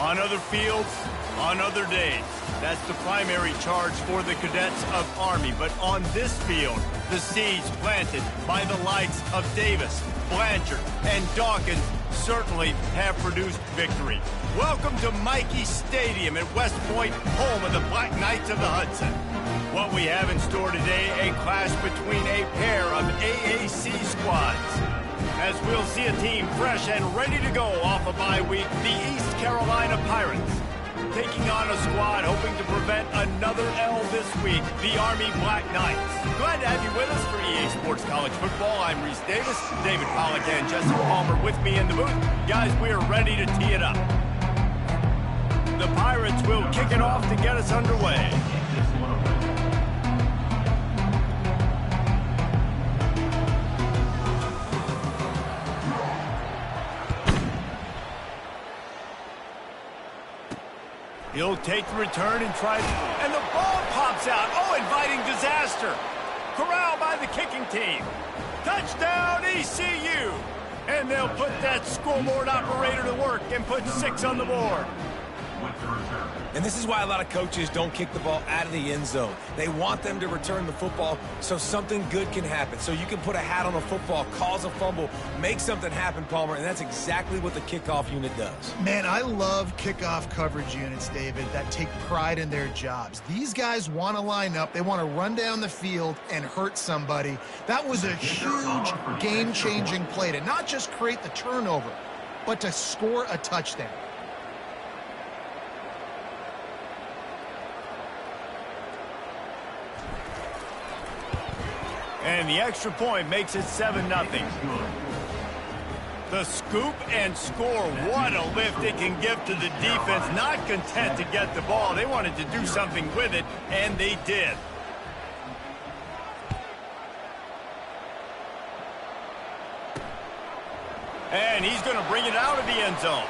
On other fields, on other days. That's the primary charge for the cadets of Army. But on this field, the seeds planted by the likes of Davis, Blanchard, and Dawkins certainly have produced victory. Welcome to Michie Stadium at West Point, home of the Black Knights of the Hudson. What we have in store today, a clash between a pair of AAC squads. As we'll see a team fresh and ready to go off a bye week, the East Carolina Pirates. Taking on a squad hoping to prevent another L this week, the Army Black Knights. Glad to have you with us for EA Sports College Football. I'm Reese Davis, David Pollack and Jesse Palmer with me in the booth. Guys, we are ready to tee it up. The Pirates will kick it off to get us underway. He'll take the return and try, and the ball pops out. Oh, inviting disaster. Corralled by the kicking team. Touchdown, ECU. And they'll put that scoreboard operator to work and put 6 on the board. And this is why a lot of coaches don't kick the ball out of the end zone. They want them to return the football so something good can happen. So you can put a hat on a football, cause a fumble, make something happen, Palmer, and that's exactly what the kickoff unit does. Man, I love kickoff coverage units, David, that take pride in their jobs. These guys want to line up. They want to run down the field and hurt somebody. That was a huge game-changing play to not just create the turnover, but to score a touchdown. And the extra point makes it 7-0. The scoop and score. What a lift it can give to the defense. Not content to get the ball. They wanted to do something with it, and they did. And he's going to bring it out of the end zone.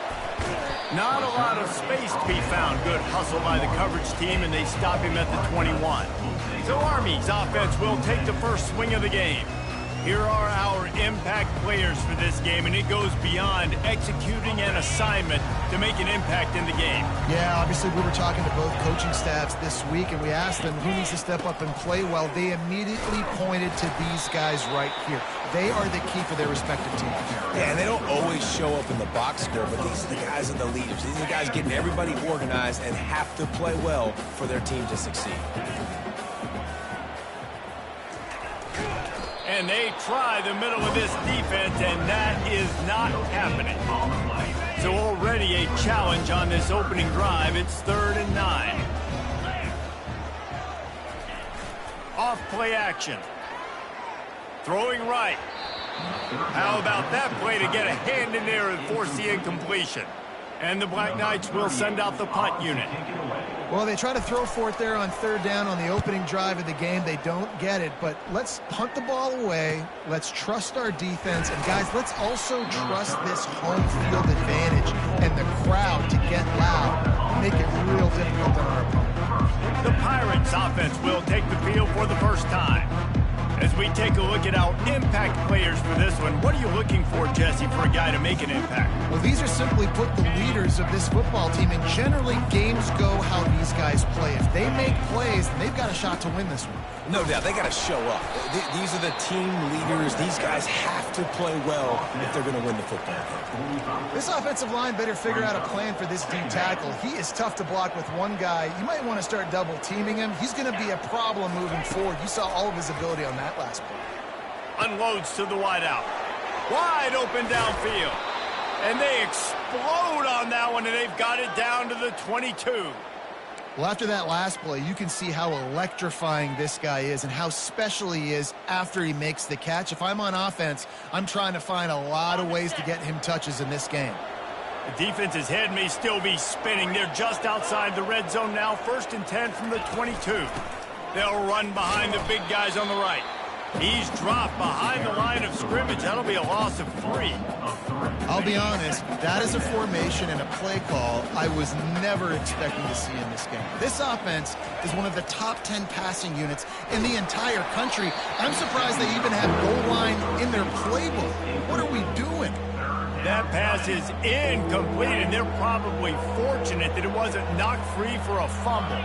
Not a lot of space to be found. Good hustle by the coverage team, and they stop him at the 21. So Army's offense will take the first swing of the game. Here are our impact players for this game, and it goes beyond executing an assignment to make an impact in the game. Yeah, obviously we were talking to both coaching staffs this week, and we asked them who needs to step up and play well. They immediately pointed to these guys right here. They are the key for their respective teams. Yeah, and they don't always show up in the box score, but these are the guys that are the leaders. These are the guys getting everybody organized and have to play well for their team to succeed. And they try the middle of this defense, and that is not happening. So already a challenge on this opening drive. It's 3rd and 9. Off play action. Throwing right. How about that play to get a hand in there and force the incompletion? And the Black Knights will send out the punt unit. Well, they try to throw for it there on 3rd down on the opening drive of the game. They don't get it, but let's punt the ball away. Let's trust our defense. And, guys, let's also trust this home field advantage and the crowd to get loud and make it real difficult on our opponent. The Pirates offense will take the field for the first time. As we take a look at our impact players for this one, what are you looking for, Jesse, for a guy to make an impact? Well, these are simply put the leaders of this football team, and generally games go how these guys play. If they make plays, then they've got a shot to win this one. No doubt, they got to show up. These are the team leaders. These guys have to play well if they're going to win the football game. This offensive line better figure out a plan for this D tackle. He is tough to block with one guy. You might want to start double teaming him. He's going to be a problem moving forward. You saw all of his ability on that last play. Unloads to the wideout. Wide open downfield. And they explode on that one, and they've got it down to the 22. Well, after that last play, you can see how electrifying this guy is and how special he is after he makes the catch. If I'm on offense, I'm trying to find a lot of ways to get him touches in this game. The defense's head may still be spinning. They're just outside the red zone now. 1st and 10 from the 22. They'll run behind the big guys on the right. He's dropped behind the line of scrimmage. That'll be a loss of 3. I'll be honest, that is a formation and a play call I was never expecting to see in this game. This offense is one of the top 10 passing units in the entire country. I'm surprised they even have goal line in their playbook. What are we doing? That pass is incomplete, and they're probably fortunate that it wasn't knocked free for a fumble.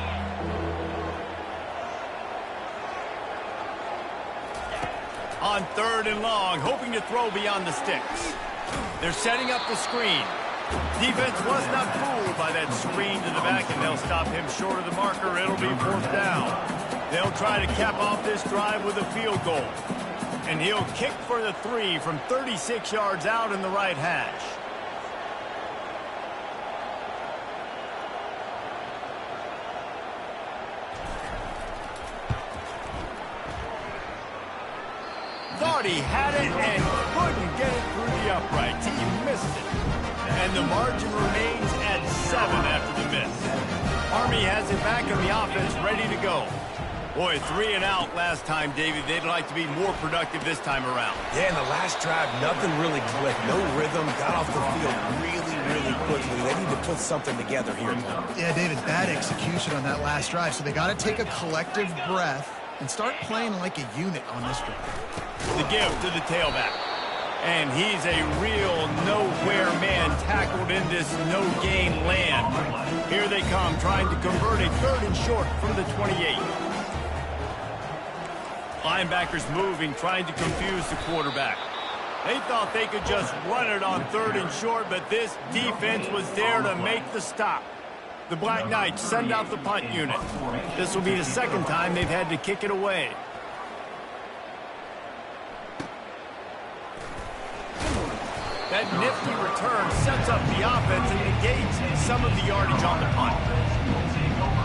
On 3rd and long, hoping to throw beyond the sticks. They're setting up the screen. Defense was not fooled by that screen to the back, and they'll stop him short of the marker. It'll be 4th down. They'll try to cap off this drive with a field goal. And he'll kick for the 3 from 36 yards out in the right hash. Thought he had it and couldn't get it through the uprights. He missed it. And the margin remains at 7 after the miss. Army has it back in the offense, ready to go. Boy, 3 and out last time, David. They'd like to be more productive this time around. Yeah, in the last drive, nothing really clicked. No rhythm, got off the field really quickly. They need to put something together here. Yeah, David, bad execution on that last drive. So they got to take a collective breath and start playing like a unit on this drive. The give to the tailback. And he's a real nowhere man tackled in this no-gain land. Here they come, trying to convert a 3rd and short from the 28. Linebackers moving, trying to confuse the quarterback. They thought they could just run it on 3rd and short, but this defense was there to make the stop. The Black Knights send out the punt unit. This will be the 2nd time they've had to kick it away. That nifty return sets up the offense and negates some of the yardage on the punt.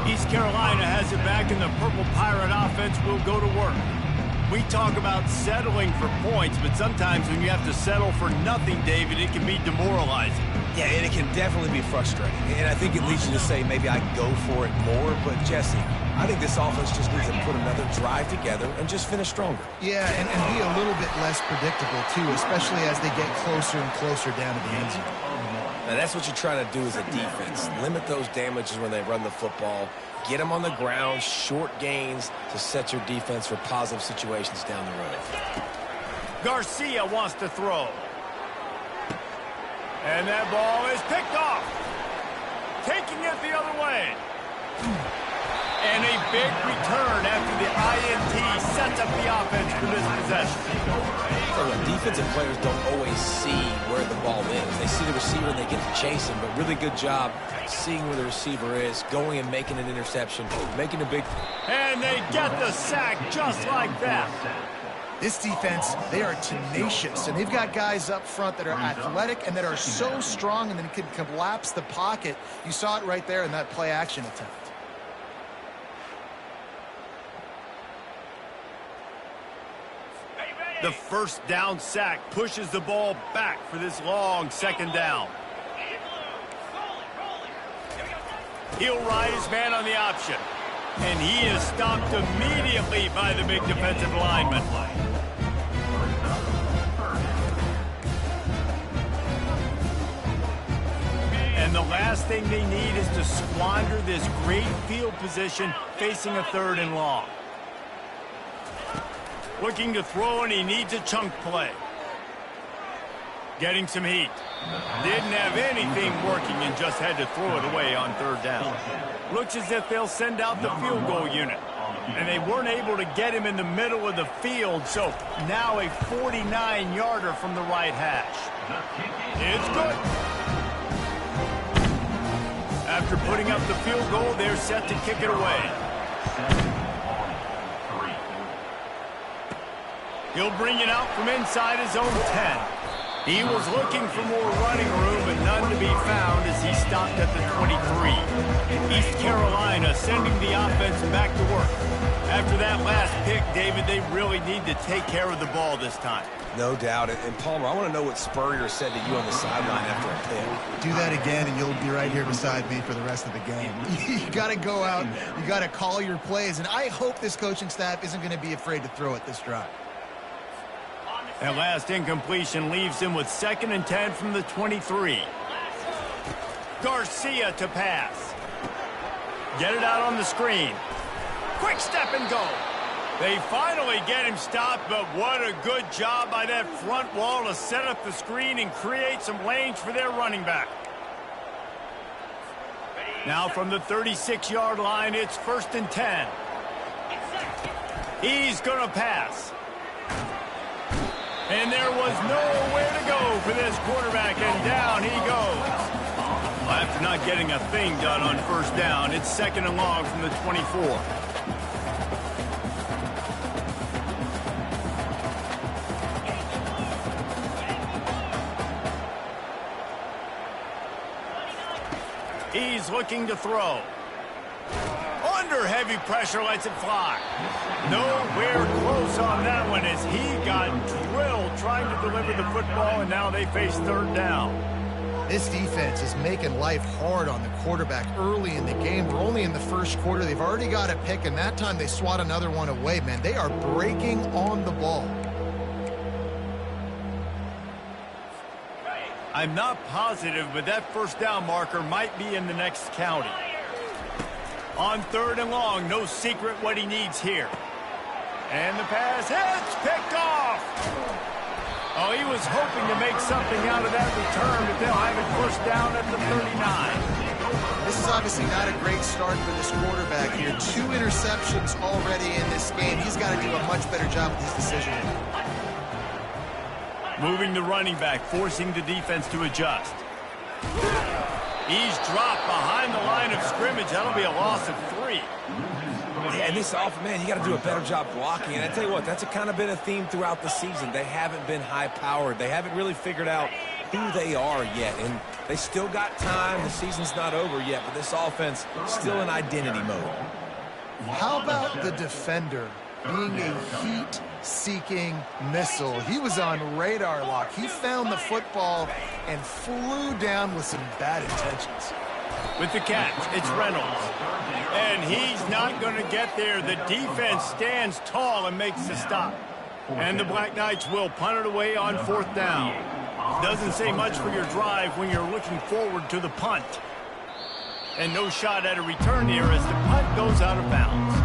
East Carolina has it back, and the Purple Pirate offense will go to work. We talk about settling for points, but sometimes when you have to settle for nothing, David, it can be demoralizing. Yeah, and it can definitely be frustrating. And I think it leads you to say maybe I can go for it more. But, Jesse, I think this offense just needs to put another drive together and just finish stronger. Yeah, and be a little bit less predictable, too, especially as they get closer and closer down to the end zone. Now, that's what you try to do as a defense. Limit those damages when they run the football. Get them on the ground, short gains to set your defense for positive situations down the road. Garcia wants to throw. And that ball is picked off. Taking it the other way. And a big return after the INT sets up the offense for this possession. So defensive players don't always see where the ball is. They see the receiver and they get to chase him, but really good job seeing where the receiver is, going and making an interception, making a big... And they get the sack just like that. This defense, they are tenacious, and they've got guys up front that are athletic and that are so strong and then can collapse the pocket. You saw it right there in that play-action attempt. The 1st down sack pushes the ball back for this long 2nd down. He'll ride his man on the option. And he is stopped immediately by the big defensive lineman. And the last thing they need is to squander this great field position facing a 3rd and long. Looking to throw, and he needs a chunk play. Getting some heat. Didn't have anything working and just had to throw it away on 3rd down. Looks as if they'll send out the field goal unit. And they weren't able to get him in the middle of the field, so now a 49-yarder from the right hash. It's good. After putting up the field goal, they're set to kick it away. He'll bring it out from inside his own 10. He was looking for more running room, but none to be found as he stopped at the 23. East Carolina sending the offense back to work. After that last pick, David, they really need to take care of the ball this time. No doubt. And Palmer, I want to know what Spurrier said to you on the sideline after a pick. Do that again, and you'll be right here beside me for the rest of the game. You got to go out. You got to call your plays, and I hope this coaching staff isn't going to be afraid to throw it this drive. That last incompletion leaves him with 2nd and 10 from the 23. Garcia to pass. Get it out on the screen. Quick step and go. They finally get him stopped, but what a good job by that front wall to set up the screen and create some lanes for their running back. Now from the 36-yard line, it's 1st and 10. He's going to pass. And there was nowhere to go for this quarterback, and down he goes. Well, after not getting a thing done on 1st down, it's 2nd and long from the 24. He's looking to throw. Under heavy pressure, lets it fly. Nowhere close on that one as he got drilled trying to deliver the football, and now they face 3rd down. This defense is making life hard on the quarterback early in the game. We're only in the 1st quarter. They've already got a pick, and that time they swat another one away, man. They are breaking on the ball. I'm not positive, but that 1st down marker might be in the next county. On 3rd and long, no secret what he needs here. And the pass hits, picked off. Oh, he was hoping to make something out of that return, but they'll have it 1st down at the 39. This is obviously not a great start for this quarterback here. 2 interceptions already in this game. He's got to do a much better job with his decision. Moving the running back, forcing the defense to adjust. He's dropped behind the line of scrimmage. That'll be a loss of 3. Yeah, and this offense, man, you got to do a better job blocking. And I tell you what, that's kind of been a theme throughout the season. They haven't been high-powered. They haven't really figured out who they are yet. And they still got time. The season's not over yet, but this offense still in identity mode. How about the defender being a heat-seeking missile? He was on radar lock. He found the football and flew down with some bad intentions. With the catch, it's Reynolds. And he's not going to get there. The defense stands tall and makes the stop. And the Black Knights will punt it away on 4th down. Doesn't say much for your drive when you're looking forward to the punt. And no shot at a return here as the punt goes out of bounds.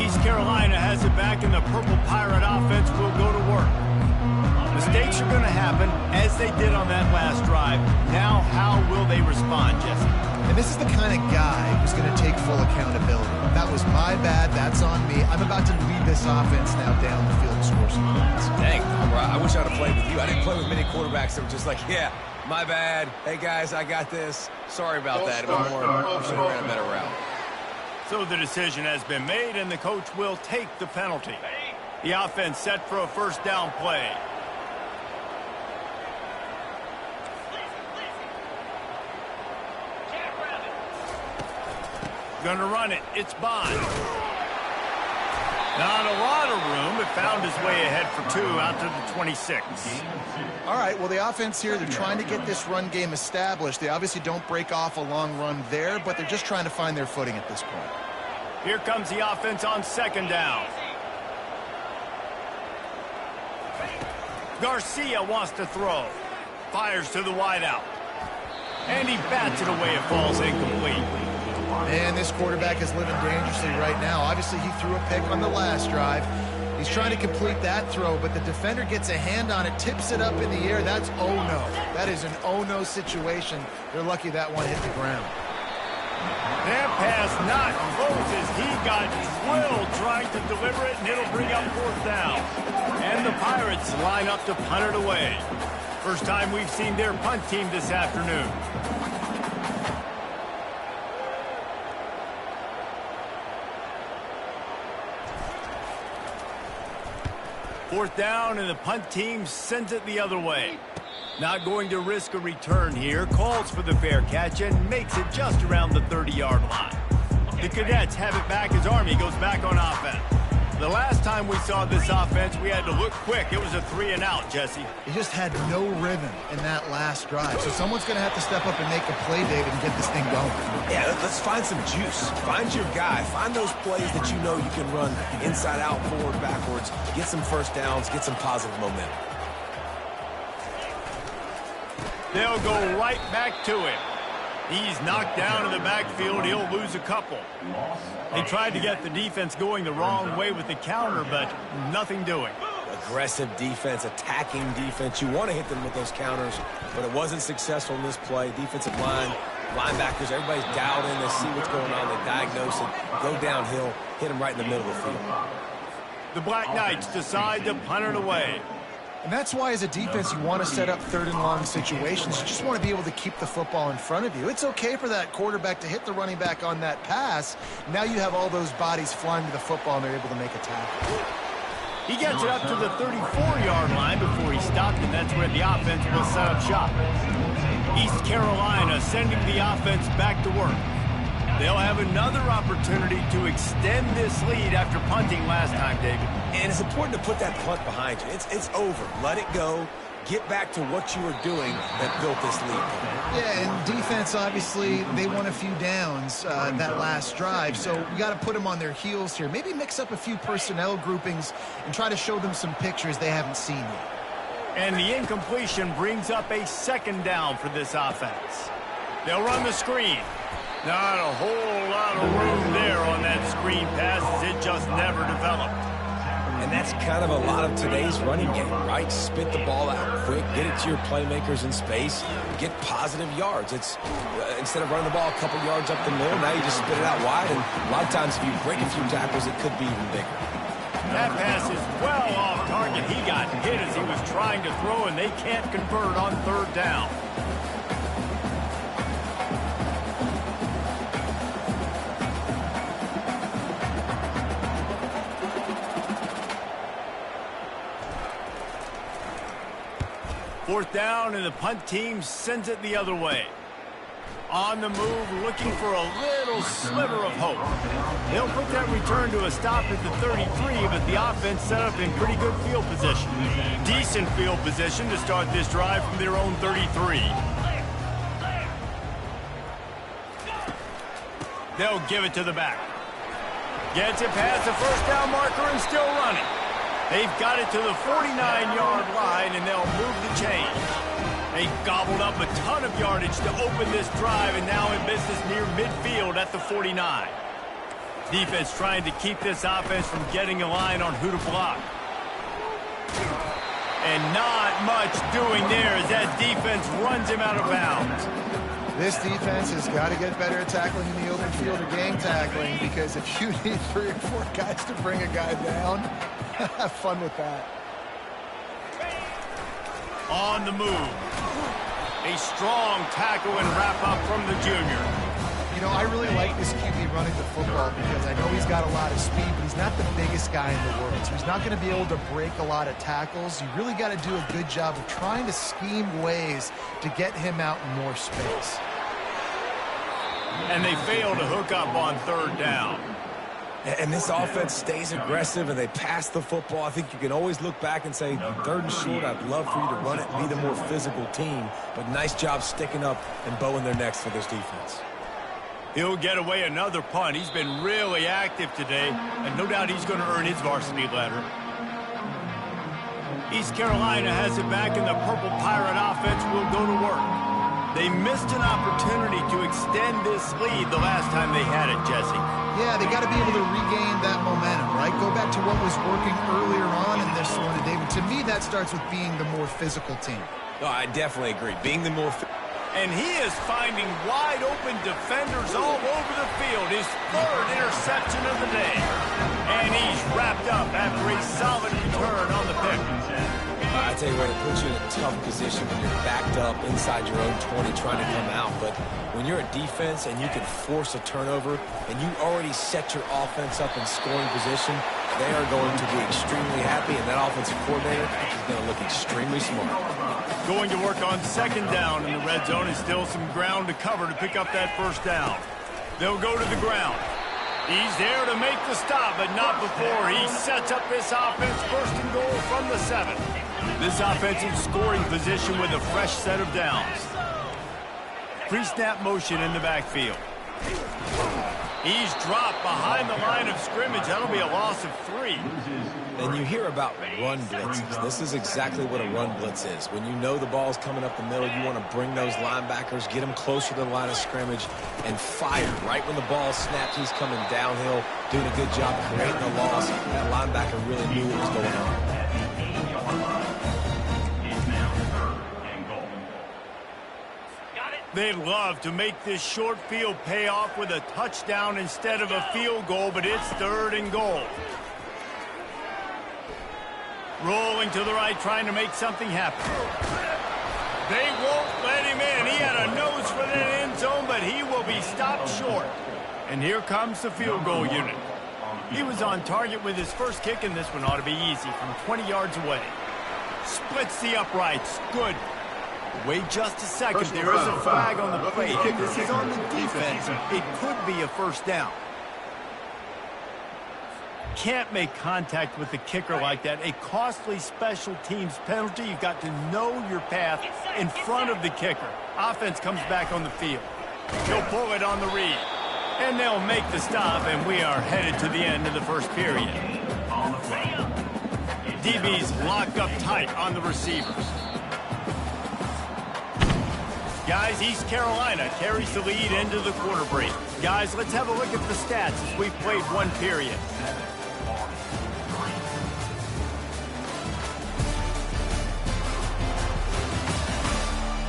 East Carolina has it back, and the Purple Pirate offense will go to work. Mistakes are going to happen, as they did on that last drive. Now, how will they respond, Jesse? And this is the kind of guy who's going to take full accountability. That was my bad. That's on me. I'm about to lead this offense now down the field to score some points. Dang, I wish I'd have played with you. I didn't play with many quarterbacks that were just like, yeah, my bad. Hey, guys, I got this. Sorry about that. I should have ran a better route. So the decision has been made, and the coach will take the penalty. The offense set for a 1st down play. Gonna run it. It's Bond. Not a lot of room, but found his way ahead for 2 out to the 26. All right, well, the offense here, they're trying to get this run game established. They obviously don't break off a long run there, but they're just trying to find their footing at this point. Here comes the offense on 2nd down. Garcia wants to throw. Fires to the wideout. And he bats it away. It falls incomplete. Man, this quarterback is living dangerously right now. Obviously, he threw a pick on the last drive. He's trying to complete that throw, but the defender gets a hand on it, tips it up in the air. That's oh-no. That is an oh-no situation. They're lucky that one hit the ground. That pass not close as he got drilled trying to deliver it, and it'll bring up 4th down. And the Pirates line up to punt it away. First time we've seen their punt team this afternoon. Fourth down, and the punt team sends it the other way. Not going to risk a return here. Calls for the fair catch and makes it just around the 30-yard line. The Cadets have it back as Army goes back on offense. The last time we saw this offense, we had to look quick. It was a 3-and-out, Jesse. He just had no rhythm in that last drive. So someone's going to have to step up and make a play, David, and get this thing going. Yeah, let's find some juice. Find your guy. Find those plays that you know you can run inside out, forward, backwards. Get some first downs. Get some positive momentum. They'll go right back to him. He's knocked down in the backfield. He'll lose a couple. They tried to get the defense going the wrong way with the counter, but nothing doing. Aggressive defense, attacking defense. You want to hit them with those counters, but it wasn't successful in this play. Defensive line, linebackers, everybody's dialed in. They see what's going on. They diagnose it, go downhill, hit them right in the middle of the field. The Black Knights decide to punt it away. And that's why, as a defense, you want to set up third and long situations. You just want to be able to keep the football in front of you. It's okay for that quarterback to hit the running back on that pass. Now you have all those bodies flying to the football, and they're able to make a tackle. He gets it up to the 34-yard line before he stopped, and that's where the offense will set up shop. East Carolina sending the offense back to work. They'll have another opportunity to extend this lead after punting last time, David. And it's important to put that punt behind you. It's over. Let it go. Get back to what you were doing that built this lead. Yeah, and defense, obviously, they won a few downs that last drive, so we got to put them on their heels here. Maybe mix up a few personnel groupings and try to show them some pictures they haven't seen yet. And the incompletion brings up a second down for this offense. They'll run the screen. Not a whole lot of room there on that screen pass, as it just never developed. And that's kind of a lot of today's running game, right? Spit the ball out quick, get it to your playmakers in space, get positive yards. It's instead of running the ball a couple yards up the middle, now you just spit it out wide, and a lot of times if you break a few tackles, it could be even bigger. That pass is well off target. He got hit as he was trying to throw, and they can't convert on third down. Fourth down, and the punt team sends it the other way. On the move, looking for a little sliver of hope. They'll put that return to a stop at the 33, but the offense set up in pretty good field position. Decent field position to start this drive from their own 33. They'll give it to the back. Gets it past the first down marker and still running. They've got it to the 49-yard line, and they'll move the chain. They gobbled up a ton of yardage to open this drive, and now in business near midfield at the 49. Defense trying to keep this offense from getting a line on who to block. And not much doing there as that defense runs him out of bounds. This defense has got to get better at tackling in the open field or gang tackling, because if you need 3 or 4 guys to bring a guy down, have fun with that. On the move. A strong tackle and wrap up from the junior. You know, I really like this QB running the football because I know he's got a lot of speed, but he's not the biggest guy in the world. So he's not going to be able to break a lot of tackles. You really got to do a good job of trying to scheme ways to get him out in more space. And they fail to hook up on third down. And this offense stays aggressive, and they pass the football. I think you can always look back and say, third and short, I'd love for you to run it and be the more physical team. But nice job sticking up and bowing their necks for this defense. He'll get away another punt. He's been really active today, and no doubt he's going to earn his varsity letter. East Carolina has it back, and the Purple Pirate offense will go to work. They missed an opportunity to extend this lead the last time they had it, Jesse. Yeah, they got to be able to regain that momentum, right? Go back to what was working earlier on in this one, and David. To me, that starts with being the more physical team. Oh, I definitely agree. Being the more... And he is finding wide-open defenders all over the field. His third interception of the day. And he's wrapped up after a solid return on the pick. I tell you what, it puts you in a tough position when you're backed up inside your own 20 trying to come out. But when you're a defense and you can force a turnover and you already set your offense up in scoring position, they are going to be extremely happy, and that offensive coordinator is going to look extremely smart. Going to work on second down in the red zone, and still some ground to cover to pick up that first down. They'll go to the ground. He's there to make the stop, but not before he sets up this offense first and goal from the 7. This offensive scoring position with a fresh set of downs. Pre-snap motion in the backfield. He's dropped behind the line of scrimmage. That'll be a loss of 3. And you hear about run blitzes. This is exactly what a run blitz is. When you know the ball's coming up the middle, you want to bring those linebackers, get them closer to the line of scrimmage, and fire. Right when the ball snaps, he's coming downhill, doing a good job creating the loss. That linebacker really knew what was going on. They'd love to make this short field pay off with a touchdown instead of a field goal, but it's 3rd and goal. Rolling to the right, trying to make something happen. They won't let him in. He had a nose for that end zone, but he will be stopped short. And here comes the field goal unit. He was on target with his first kick, and this one ought to be easy from 20 yards away. Splits the uprights. Good. Wait just a second. There is a flag on the play. This is on the defense. It could be a first down. Can't make contact with the kicker like that. A costly special teams penalty. You've got to know your path in front of the kicker. Offense comes back on the field. He'll pull it on the read. And they'll make the stop, and we are headed to the end of the first period. DB's locked up tight on the receivers. Guys, East Carolina carries the lead into the quarter break. Guys, let's have a look at the stats as we've played one period.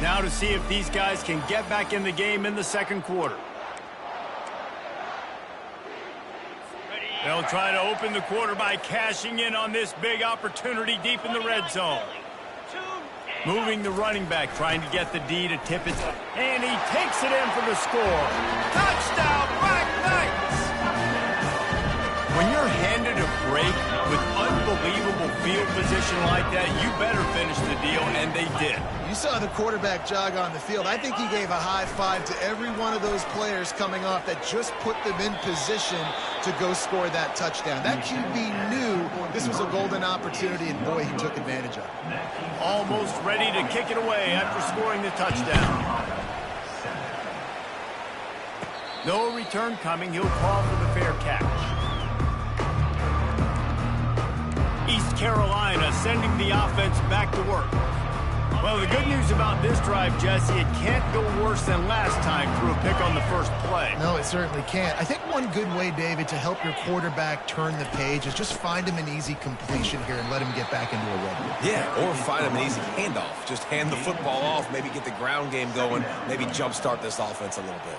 Now to see if these guys can get back in the game in the second quarter. They'll try to open the quarter by cashing in on this big opportunity deep in the red zone. Moving the running back, trying to get the D to tip it. And he takes it in for the score. Touchdown, Black Knights! When you're handed a break with unbelievable field position like that, you better finish the deal, and they did. You saw the quarterback jog on the field. I think he gave a high five to every one of those players coming off that just put them in position to go score that touchdown. That QB knew this was a golden opportunity, and boy, he took advantage of it. Almost ready to kick it away after scoring the touchdown. No return coming. He'll call for the fair catch. East Carolina sending the offense back to work. Well, the good news about this drive, Jesse, it can't go worse than last time through a pick on the first play. No, it certainly can't. I think one good way, David, to help your quarterback turn the page is just find him an easy completion here and let him get back into a rhythm. Yeah, or find him an easy handoff. Just hand the football off, maybe get the ground game going, maybe jumpstart this offense a little bit.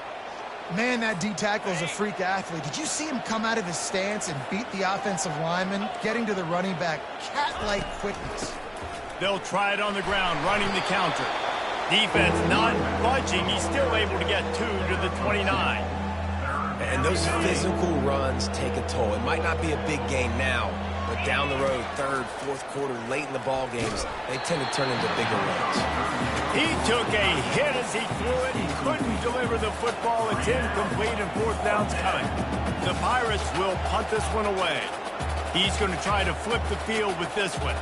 Man, that D tackle is a freak athlete. Did you see him come out of his stance and beat the offensive lineman, getting to the running back? Cat-like quickness. They'll try it on the ground, running the counter. Defense not budging. He's still able to get 2 to the 29. And those physical runs take a toll. It might not be a big gain now, but down the road, third, fourth quarter, late in the ball games, they tend to turn into bigger runs. He took a hit as he threw it. He couldn't deliver the football. It's incomplete, and fourth down's coming. The Pirates will punt this one away. He's going to try to flip the field with this one.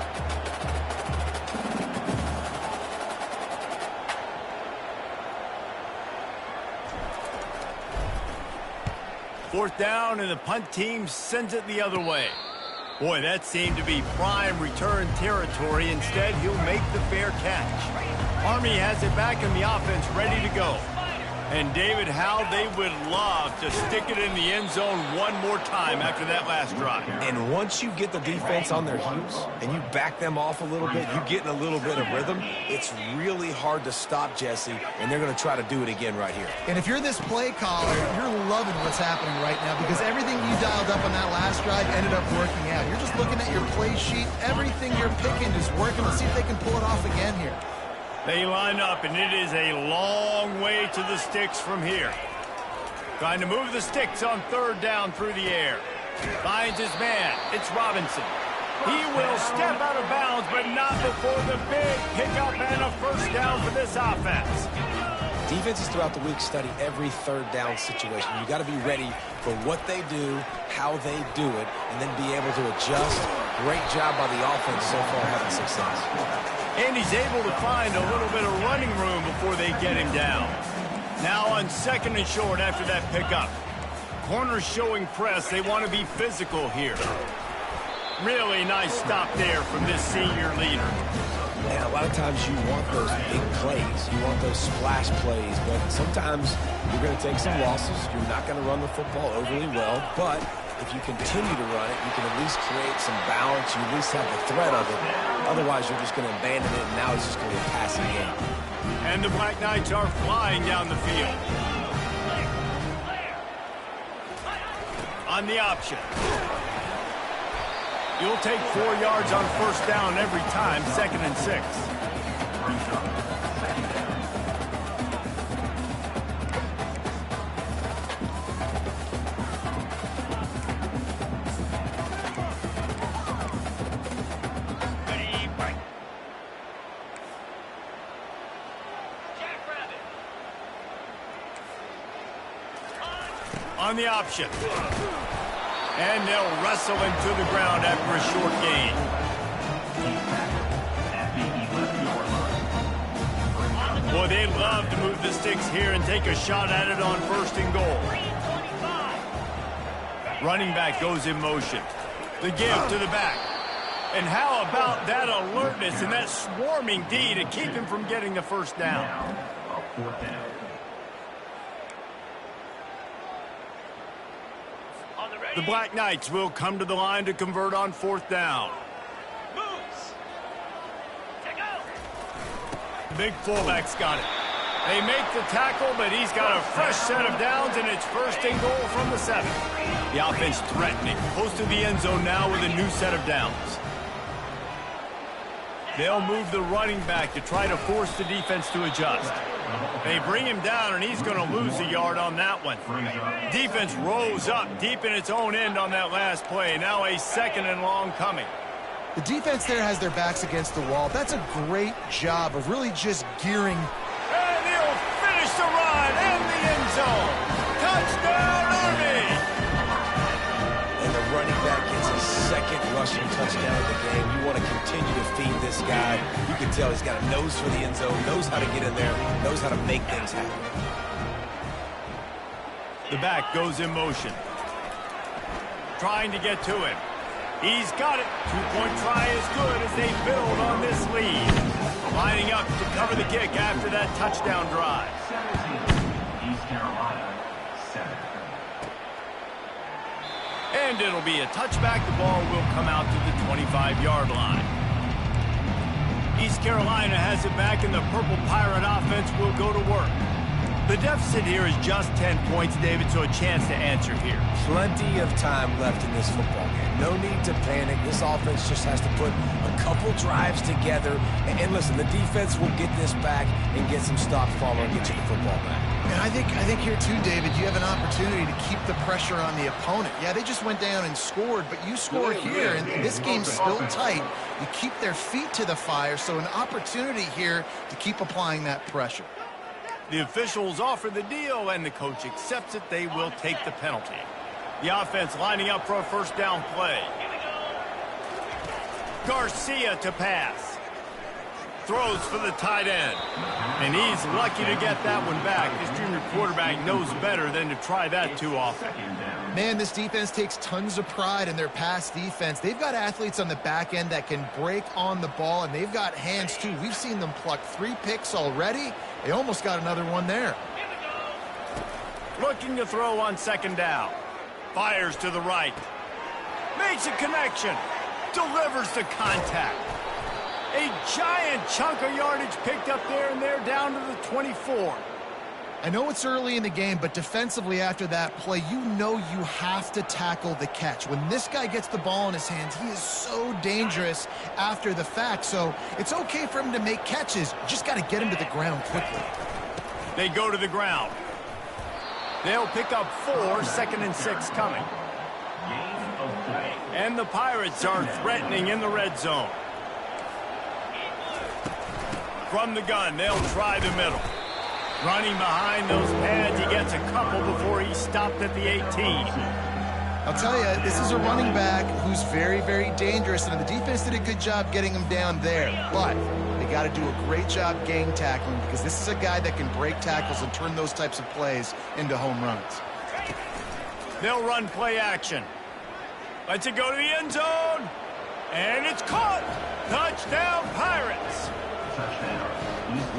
Fourth down, and the punt team sends it the other way. Boy, that seemed to be prime return territory. Instead, he'll make the fair catch. Army has it back in the offense, ready to go. And David, how they would love to stick it in the end zone one more time after that last drive. And once you get the defense on their heels and you back them off a little bit, you get in a little bit of rhythm, it's really hard to stop, Jesse, and they're going to try to do it again right here. And if you're this play caller, you're loving what's happening right now because everything you dialed up on that last drive ended up working out. You're just looking at your play sheet. Everything you're picking is working. Let's see if they can pull it off again here. They line up, and it is a long way to the sticks from here. Trying to move the sticks on third down through the air. Finds his man. It's Robinson. He will step out of bounds, but not before the big pickup and a first down for this offense. Defenses throughout the week study every third down situation. You got to be ready for what they do, how they do it, and then be able to adjust. Great job by the offense so far having success. And he's able to find a little bit of running room before they get him down. Now on second and short after that pickup. corners showing press. They want to be physical here. Really nice stop there from this senior leader. And a lot of times you want those big plays. You want those splash plays, but sometimes you're going to take some losses. You're not going to run the football overly well, but if you continue to run it, you can at least create some balance. You at least have the threat of it. Otherwise, you're just going to abandon it, and now it's just going to be a passing game. And the Black Knights are flying down the field. On the option. You'll take 4 yards on first down every time, 2nd and 6. On the option. And they'll wrestle him to the ground after a short gain. Boy, they love to move the sticks here and take a shot at it on 1st and goal. Running back goes in motion. The give to the back. And how about that alertness and that swarming D to keep him from getting the first down? The Black Knights will come to the line to convert on 4th down. The big fullback's got it. They make the tackle, but he's got a fresh set of downs, and it's 1st and goal from the 7. The offense threatening. Close to the end zone now with a new set of downs. They'll move the running back to try to force the defense to adjust. They bring him down, and he's going to lose a yard on that one. Defense rose up deep in its own end on that last play. Now a 2nd and long coming. The defense there has their backs against the wall. That's a great job of really just gearing. And he'll finish the run in the end zone. Touchdown, Army! And the running back gets his 2nd rushing touchdown of the game. You want to continue to feed this guy. You can tell he's got a nose for the end zone, knows how to get in there, knows how to make things happen. The back goes in motion. Trying to get to him. He's got it. 2-point try is good as they build on this lead. Lining up to cover the kick after that touchdown drive. East Carolina, 7. And it'll be a touchback. The ball will come out to the 25-yard line. East Carolina has it back, and the Purple Pirate offense will go to work. The deficit here is just 10 points, David, so a chance to answer here. Plenty of time left in this football game. No need to panic. This offense just has to put a couple drives together. And listen, the defense will get this back and get some stops following and get you the football back. And I think here too, David, you have an opportunity to keep the pressure on the opponent. Yeah, they just went down and scored, but you score here, and this game's still tight. You keep their feet to the fire, so an opportunity here to keep applying that pressure. The officials offer the deal, and the coach accepts it. They will take the penalty. The offense lining up for a 1st down play. Garcia to pass. Throws for the tight end. And he's lucky to get that one back. This junior quarterback knows better than to try that too often. Man, this defense takes tons of pride in their pass defense. They've got athletes on the back end that can break on the ball, and they've got hands too. We've seen them pluck 3 picks already. They almost got another one there. Looking to throw on 2nd down. Fires to the right. Makes a connection. Delivers the contact. A giant chunk of yardage picked up there, and they're down to the 24. I know it's early in the game, but defensively after that play, you know you have to tackle the catch. When this guy gets the ball in his hands, he is so dangerous after the fact. So it's okay for him to make catches. You just got to get him to the ground quickly. They go to the ground. They'll pick up 4, 2nd and 6 coming. And the Pirates are threatening in the red zone. From the gun, they'll try the middle. Running behind those pads, he gets a couple before he stopped at the 18. I'll tell you, this is a running back who's very, very dangerous, and the defense did a good job getting him down there. But they got to do a great job gang tackling, because this is a guy that can break tackles and turn those types of plays into home runs. They'll run play action. Lets it go to the end zone. And it's caught. Touchdown, Pirates.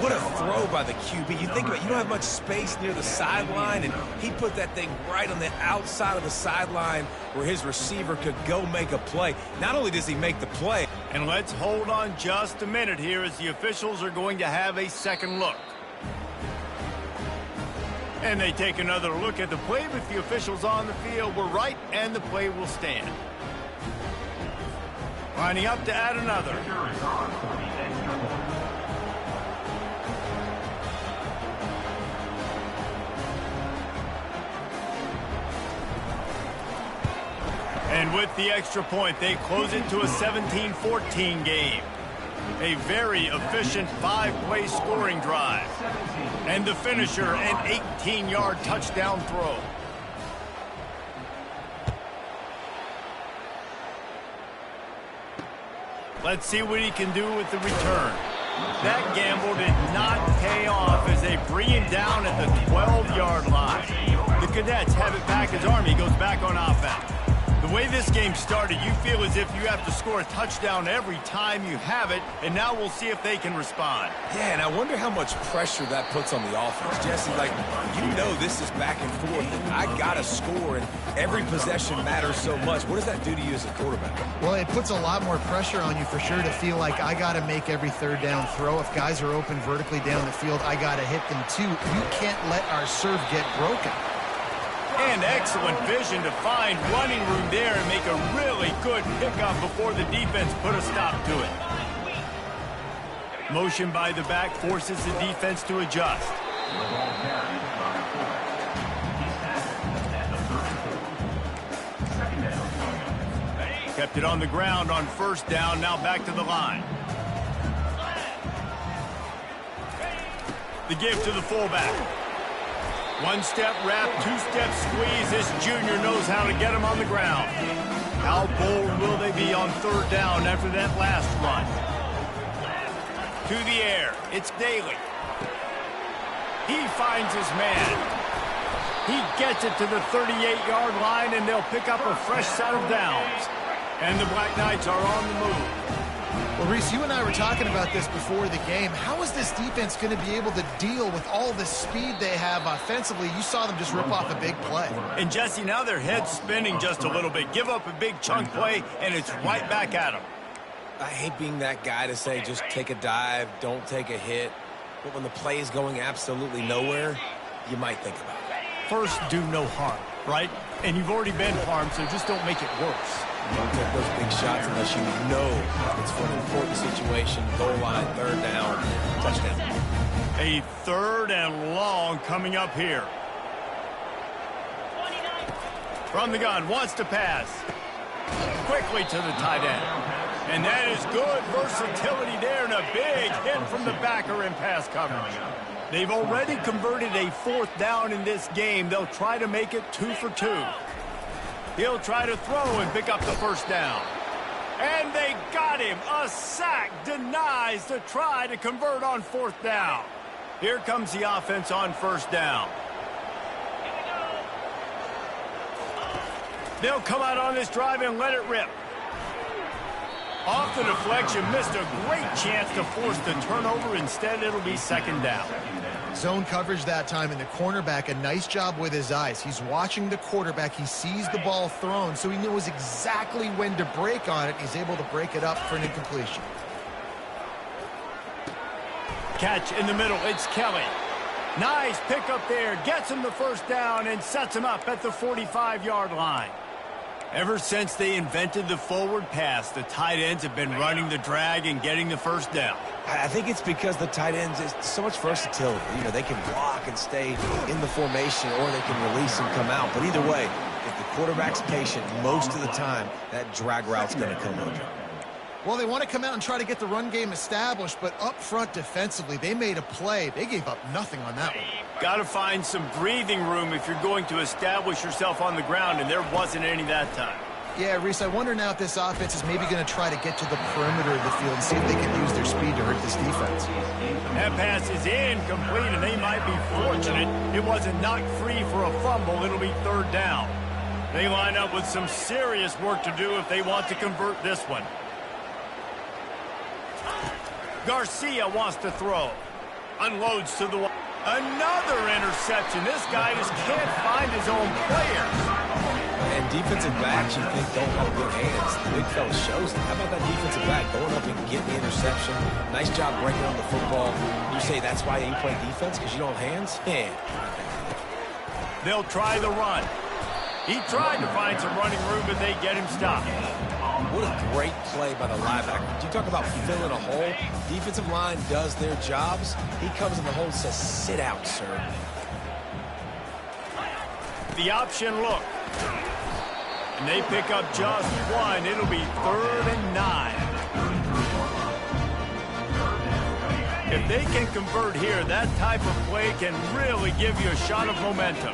What a throw by the QB. You think about it, you don't have much space near the sideline, and he put that thing right on the outside of the sideline where his receiver could go make a play. Not only does he make the play. And let's hold on just a minute here as the officials are going to have a second look. And they take another look at the play, but the officials on the field were right, and the play will stand. Lining up to add another. And with the extra point, they close it to a 17-14 game. A very efficient 5-play scoring drive. And the finisher, an 18-yard touchdown throw. Let's see what he can do with the return. That gamble did not pay off as they bring him down at the 12-yard line. The Cadets have it back as Army goes back on offense. The way this game started, you feel as if you have to score a touchdown every time you have it, and now we'll see if they can respond. Yeah, and I wonder how much pressure that puts on the offense. Jesse, like, you know this is back and forth, and I got to score, and every possession matters so much. What does that do to you as a quarterback? Well, it puts a lot more pressure on you for sure to feel like I got to make every third down throw. If guys are open vertically down the field, I got to hit them too. You can't let our serve get broken. And excellent vision to find running room there and make a really good pickup before the defense put a stop to it. Motion by the back forces the defense to adjust. Kept it on the ground on first down, now back to the line. The give to the fullback. One-step wrap, two-step squeeze. This junior knows how to get him on the ground. How bold will they be on third down after that last run? To the air. It's Daly. He finds his man. He gets it to the 38-yard line, and they'll pick up a fresh set of downs. And the Black Knights are on the move. Well, Reese, you and I were talking about this before the game. How is this defense going to be able to deal with all the speed they have offensively? You saw them just rip off a big play. And, Jesse, now their head's spinning just a little bit. Give up a big chunk play, and it's right back at them. I hate being that guy to say just take a dive, don't take a hit. But when the play is going absolutely nowhere, you might think about it. First, do no harm, right? And you've already been harmed, so just don't make it worse. Don't take those big shots unless you know it's for an important situation. Goal line, third down, touchdown. A third and long coming up here. From the gun, wants to pass. Quickly to the tight end. And that is good versatility there and a big hit from the backer in pass coverage. They've already converted a fourth down in this game. They'll try to make it 2 for 2. He'll try to throw and pick up the first down. And they got him. A sack denies the try to convert on fourth down. Here comes the offense on first down. They'll come out on this drive and let it rip. Off the deflection, missed a great chance to force the turnover. Instead, it'll be second down. Zone coverage that time, and the cornerback, a nice job with his eyes. He's watching the quarterback. He sees the ball thrown, so he knows exactly when to break on it. He's able to break it up for an incompletion. Catch in the middle. It's Kelly. Nice pickup there. Gets him the first down and sets him up at the 45-yard line. Ever since they invented the forward pass, the tight ends have been running the drag and getting the first down. I think it's because the tight ends is so much versatility. You know, they can block and stay in the formation, or they can release and come out. But either way, if the quarterback's patient, most of the time, that drag route's going to come over. Well, they want to come out and try to get the run game established, but up front defensively, they made a play. They gave up nothing on that one. Got to find some breathing room if you're going to establish yourself on the ground, and there wasn't any that time. Yeah, Reese, I wonder now if this offense is maybe going to try to get to the perimeter of the field and see if they can use their speed to hurt this defense. That pass is incomplete, and they might be fortunate it wasn't knocked free for a fumble. It'll be third down. They line up with some serious work to do if they want to convert this one. Garcia wants to throw. Unloads to the wall. Another interception. This guy just can't find his own players. And defensive backs, you think, don't have good hands. The big fella shows them. How about that defensive back going up and getting the interception? Nice job breaking on the football. You say that's why you play defense, because you don't have hands? Yeah. They'll try the run. He tried to find some running room, but they get him stopped. What a great play by the linebacker. You talk about filling a hole. Defensive line does their jobs. He comes in the hole and says, sit out, sir. The option look. And they pick up just one. It'll be 3rd and 9. If they can convert here, that type of play can really give you a shot of momentum.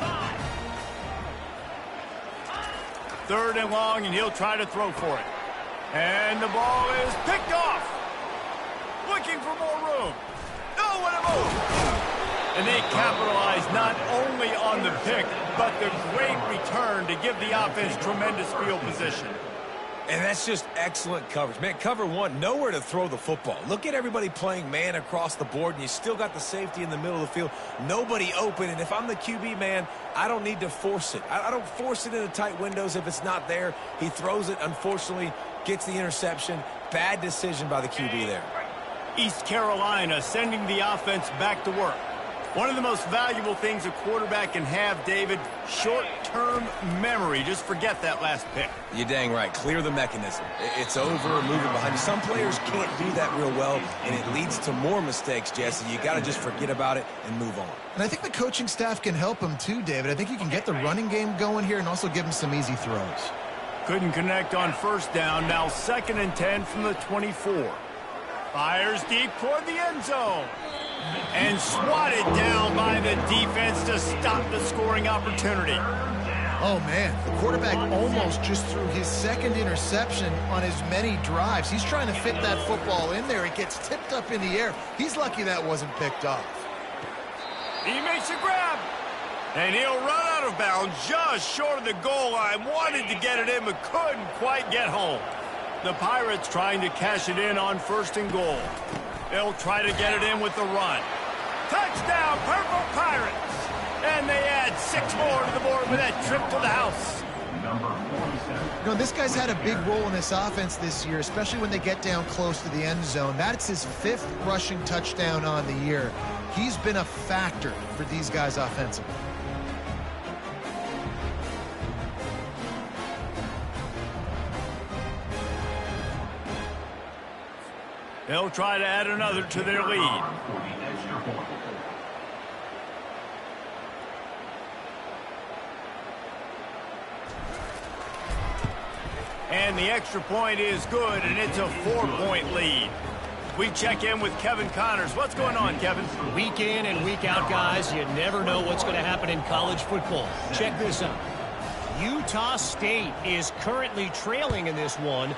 3rd and long, and he'll try to throw for it. And the ball is picked off. Looking for more room. No, what a move. And they capitalize not only on the pick, but the great return to give the offense tremendous field position. And that's just excellent coverage. Man, cover one, nowhere to throw the football. Look at everybody playing man across the board, and you still got the safety in the middle of the field. Nobody open, and if I'm the QB, man, I don't need to force it. I don't force it into tight windows if it's not there. He throws it, unfortunately, gets the interception. Bad decision by the QB there. East Carolina sending the offense back to work. One of the most valuable things a quarterback can have, David, short-term memory. Just forget that last pick. You're dang right. Clear the mechanism. It's over, moving behind you. Some players can't do that real well, and it leads to more mistakes, Jesse. You got to just forget about it and move on. And I think the coaching staff can help him too, David. I think you can get the running game going here and also give him some easy throws. Couldn't connect on 1st down. Now 2nd and 10 from the 24. Fires deep toward the end zone. And swatted down by the defense to stop the scoring opportunity. Oh, man. The quarterback almost just threw his 2nd interception on as many drives. He's trying to fit that football in there. It gets tipped up in the air. He's lucky that wasn't picked off. He makes a grab. And he'll run out of bounds just short of the goal line. Wanted to get it in, but couldn't quite get home. The Pirates trying to cash it in on 1st and goal. They'll try to get it in with the run. Touchdown, Purple Pirates! And they add 6 more to the board with that trip to the house. Number 47. You know, this guy's had a big role in this offense this year, especially when they get down close to the end zone. That's his 5th rushing touchdown on the year. He's been a factor for these guys offensively. They'll try to add another to their lead. For the extra point. And the extra point is good, and it's a 4-point lead. We check in with Kevin Connors. What's going on, Kevin? Week in and week out, guys, you never know what's going to happen in college football. Check this out. Utah State is currently trailing in this one,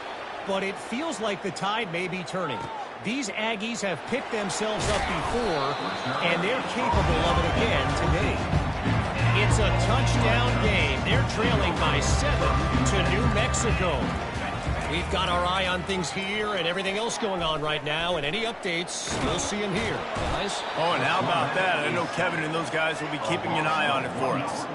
but it feels like the tide may be turning. These Aggies have picked themselves up before, and they're capable of it again today. It's a touchdown game. They're trailing by 7 to New Mexico. We've got our eye on things here and everything else going on right now, and any updates, you'll see them here, guys. Oh, and how about that? I know Kevin and those guys will be keeping an eye on it for us.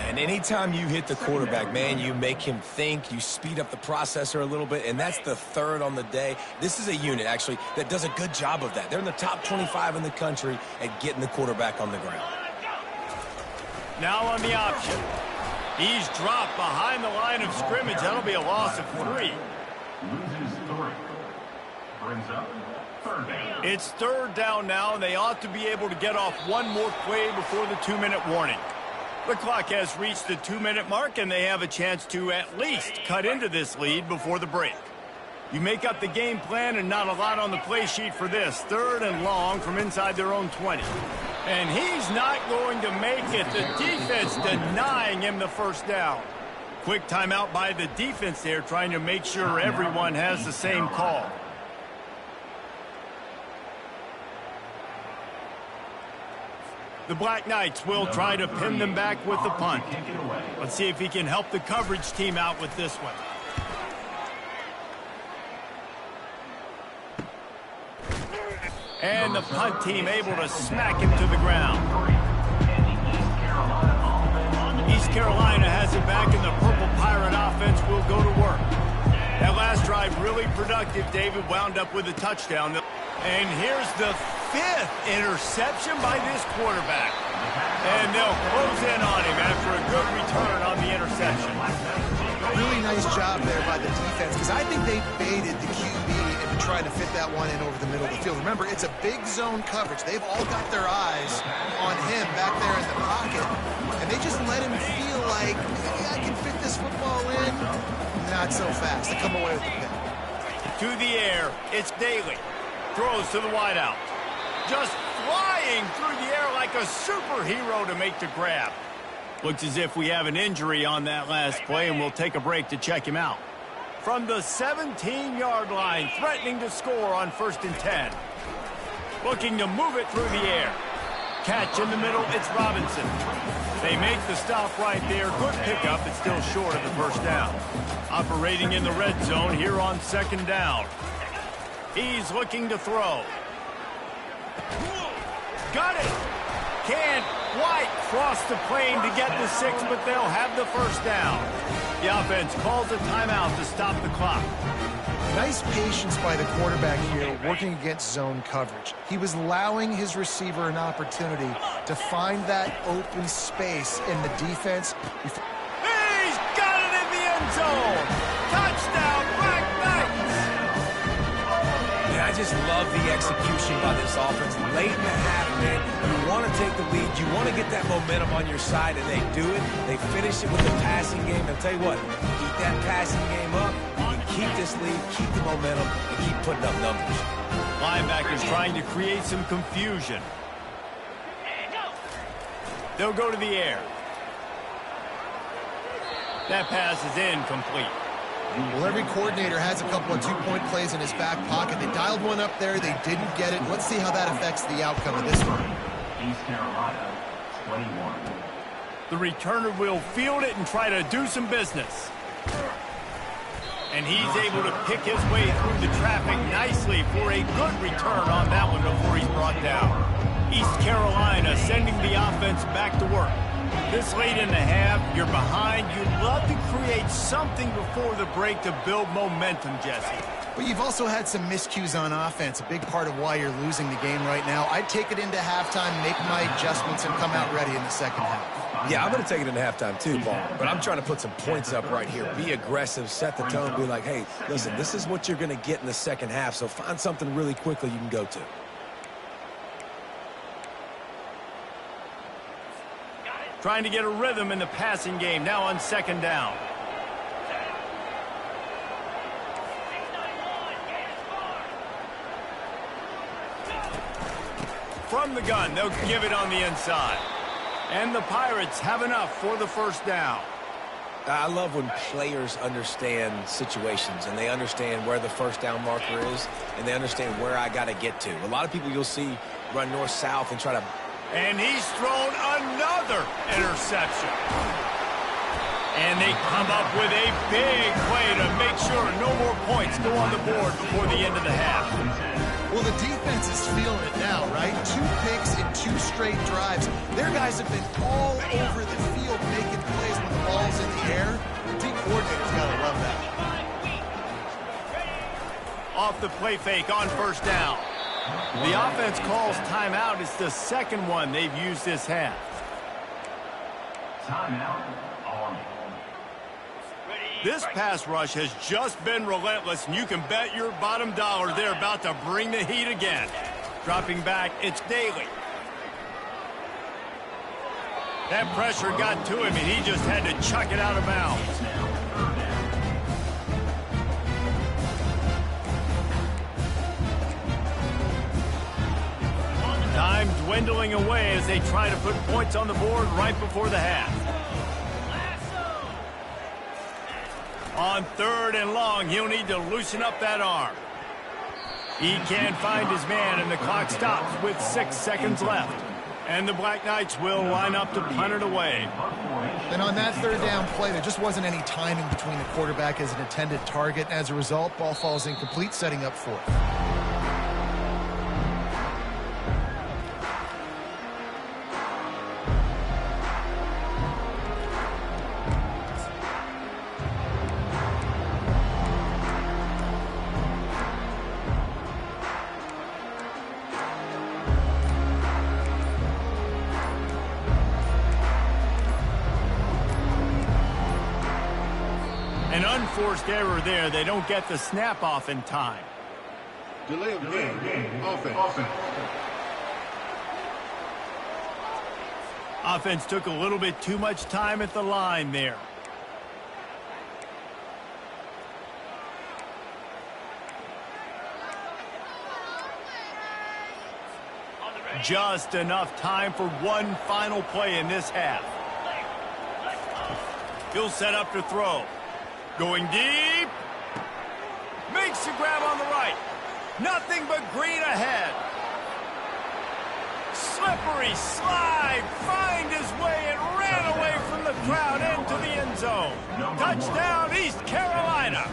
And anytime you hit the quarterback, man, you make him think, you speed up the processor a little bit, and that's the 3rd on the day. This is a unit, actually, that does a good job of that. They're in the top 25 in the country at getting the quarterback on the ground. Now on the option. He's dropped behind the line of scrimmage. That'll be a loss of 3. Loses 3. Brings up 3rd down. It's 3rd down now, and they ought to be able to get off one more play before the 2-minute warning. The clock has reached the 2-minute mark, and they have a chance to at least cut into this lead before the break. You make up the game plan, and not a lot on the play sheet for this. 3rd and long from inside their own 20. And he's not going to make it. The defense denying him the 1st down. Quick timeout by the defense there, trying to make sure everyone has the same call. The Black Knights will try to pin them back with the punt. Let's see if he can help the coverage team out with this one. And the punt team able to smack him to the ground. East Carolina has it back, and the Purple Pirate offense will go to work. That last drive really productive. David wound up with a touchdown. And here's the 5th interception by this quarterback. And they'll close in on him after a good return on the interception. Really nice job there by the defense, because I think they baited the QB into trying to fit that one in over the middle of the field. Remember, it's a big zone coverage. They've all got their eyes on him back there in the pocket, and they just let him feel like, maybe I can fit this football in. Not so fast. They come away with the pick. To the air, it's Daly. Throws to the wideout. Just flying through the air like a superhero to make the grab. Looks as if we have an injury on that last play, and we'll take a break to check him out. From the 17-yard line, threatening to score on 1st and 10. Looking to move it through the air. Catch in the middle, it's Robinson. They make the stop right there. Good pickup, but still short of the first down. Operating in the red zone here on 2nd down. He's looking to throw. Got it! Can't quite cross the plane to get the 6, but they'll have the first down. The offense calls a timeout to stop the clock. Nice patience by the quarterback here, working against zone coverage. He was allowing his receiver an opportunity to find that open space in the defense. He's got it in the end zone! Touchdown, Black Knights! Yeah, I just love the execution by this offense. Late in the half, man, you want to take the lead. You want to get that momentum on your side, and they do it. They finish it with the passing game. I'll tell you what, keep that passing game up. Keep this lead, keep the momentum, and keep putting up numbers. Linebackers trying to create some confusion. They'll go to the air. That pass is incomplete. Well, every coordinator has a couple of two-point plays in his back pocket. They dialed one up there. They didn't get it. Let's see how that affects the outcome of this one. East Carolina, 21. The returner will field it and try to do some business. And he's able to pick his way through the traffic nicely for a good return on that one before he's brought down. East Carolina sending the offense back to work. This late in the half, you're behind. You'd love to create something before the break to build momentum, Jesse. But you've also had some miscues on offense, a big part of why you're losing the game right now. I'd take it into halftime, make my adjustments, and come out ready in the second half. Yeah, I'm going to take it into halftime too, Paul. But I'm trying to put some points up right here. Be aggressive, set the tone, be like, hey, listen, this is what you're going to get in the second half, so find something really quickly you can go to. Trying to get a rhythm in the passing game, now on 2nd down. From the gun, they'll give it on the inside. And the Pirates have enough for the first down. I love when players understand situations and they understand where the first down marker is and they understand where I got to get to. A lot of people you'll see run north-south and try to... And he's thrown another interception. And they come up with a big play to make sure no more points go on the board before the end of the half. Well, the defense is feeling it now, right? 2 picks in 2 straight drives. Their guys have been all over the field making plays when the ball's in the air. The team coordinator's got to love that. Off the play fake on first down. The offense calls timeout. It's the second one they've used this half. Timeout, Army. This pass rush has just been relentless, and you can bet your bottom dollar they're about to bring the heat again. Dropping back, it's Daly. That pressure got to him, and he just had to chuck it out of bounds. Time dwindling away as they try to put points on the board right before the half. On 3rd and long, he'll need to loosen up that arm. He can't find his man, and the clock stops with 6 seconds left. And the Black Knights will line up to punt it away. And on that third down play, there just wasn't any timing between the quarterback as an intended target. As a result, ball falls incomplete, setting up fourth. An unforced error there. They don't get the snap off in time. Delay of game. Offense. Offense took a little bit too much time at the line there. Just enough time for one final play in this half. He'll set up to throw. Going deep. Makes the grab on the right. Nothing but green ahead. Slippery slide. Find his way and ran away from the crowd into the end zone. Touchdown, East Carolina.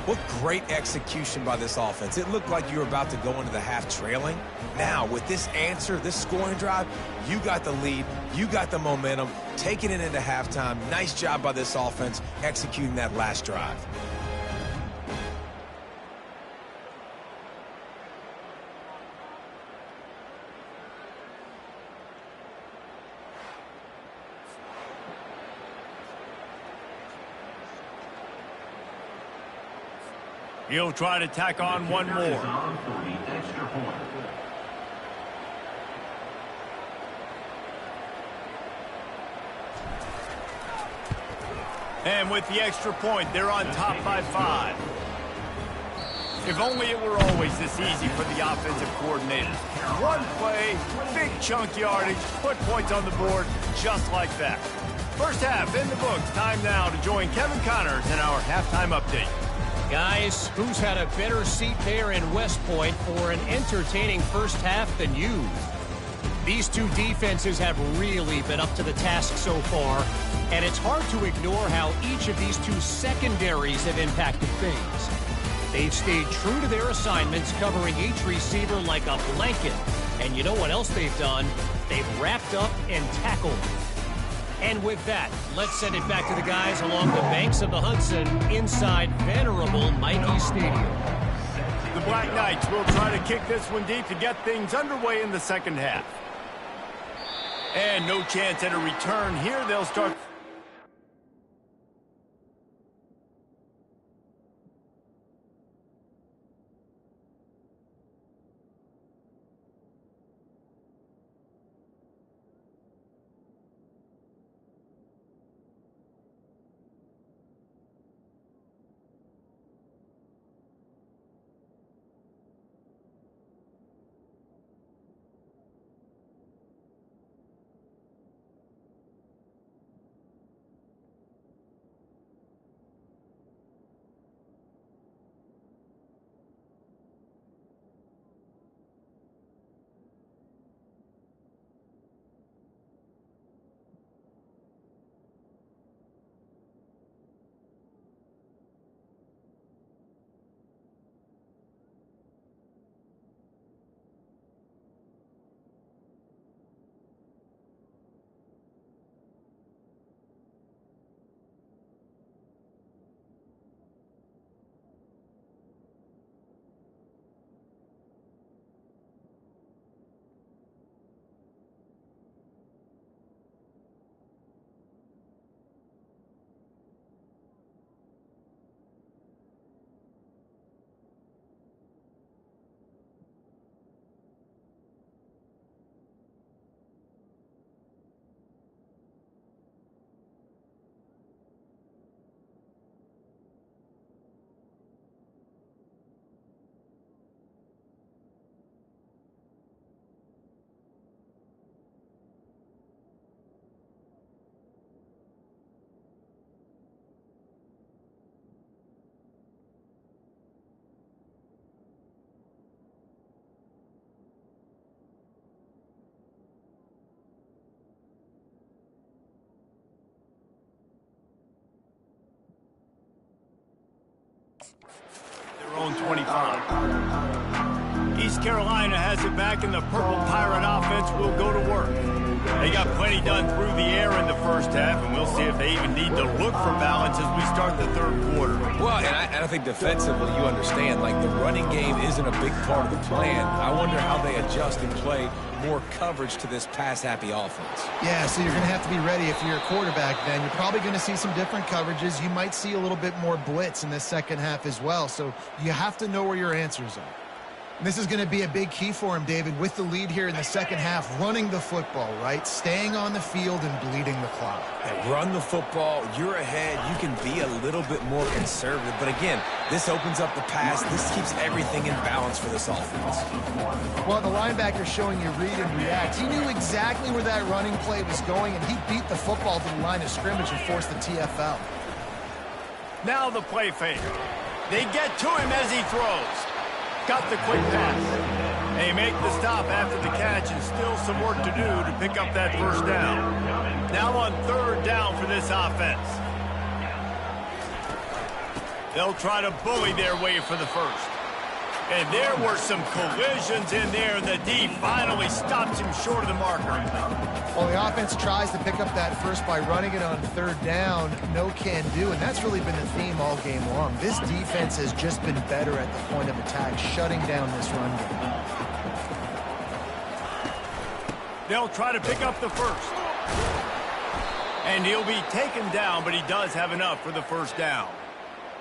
What great execution by this offense. It looked like you were about to go into the half trailing. Now, with this answer, this scoring drive, you got the lead, you got the momentum, taking it into halftime. Nice job by this offense executing that last drive. He'll try to tack on one more. Extra point. And with the extra point, they're on top by 5. If only it were always this easy for the offensive coordinators. One play, big chunk yardage, put points on the board just like that. First half in the books. Time now to join Kevin Connors in our halftime update. Guys, who's had a better seat there in West Point for an entertaining first half than you? These two defenses have really been up to the task so far, and it's hard to ignore how each of these two secondaries have impacted things. They've stayed true to their assignments, covering each receiver like a blanket. And you know what else they've done? They've wrapped up and tackled. And with that, let's send it back to the guys along the banks of the Hudson inside venerable Michie Stadium. The Black Knights will try to kick this one deep to get things underway in the second half. And no chance at a return here. They'll start. Carolina has it back, and the Purple Pirate offense will go to work. They got plenty done through the air in the first half, and we'll see if they even need to look for balance as we start the third quarter. Well, and I think defensively, you understand, like the running game isn't a big part of the plan. I wonder how they adjust and play more coverage to this pass-happy offense. Yeah, so you're going to have to be ready if you're a quarterback then. You're probably going to see some different coverages. You might see a little bit more blitz in the second half as well, so you have to know where your answers are. This is going to be a big key for him, David, with the lead here in the second half, running the football, right? Staying on the field and bleeding the clock. And run the football, you're ahead, you can be a little bit more conservative. But again, this opens up the pass. This keeps everything in balance for this offense. Well, the linebacker showing you read and react. He knew exactly where that running play was going, and he beat the football to the line of scrimmage and forced the TFL. Now the play fake. They get to him as he throws. Got the quick pass. They make the stop after the catch, and still some work to do to pick up that first down. Now on third down for this offense. They'll try to bully their way for the first. And there were some collisions in there, and the D finally stops him short of the marker. Well, the offense tries to pick up that first by running it on third down. No can do, and that's really been the theme all game long. This defense has just been better at the point of attack, shutting down this run game. They'll try to pick up the first. And he'll be taken down, but he does have enough for the first down.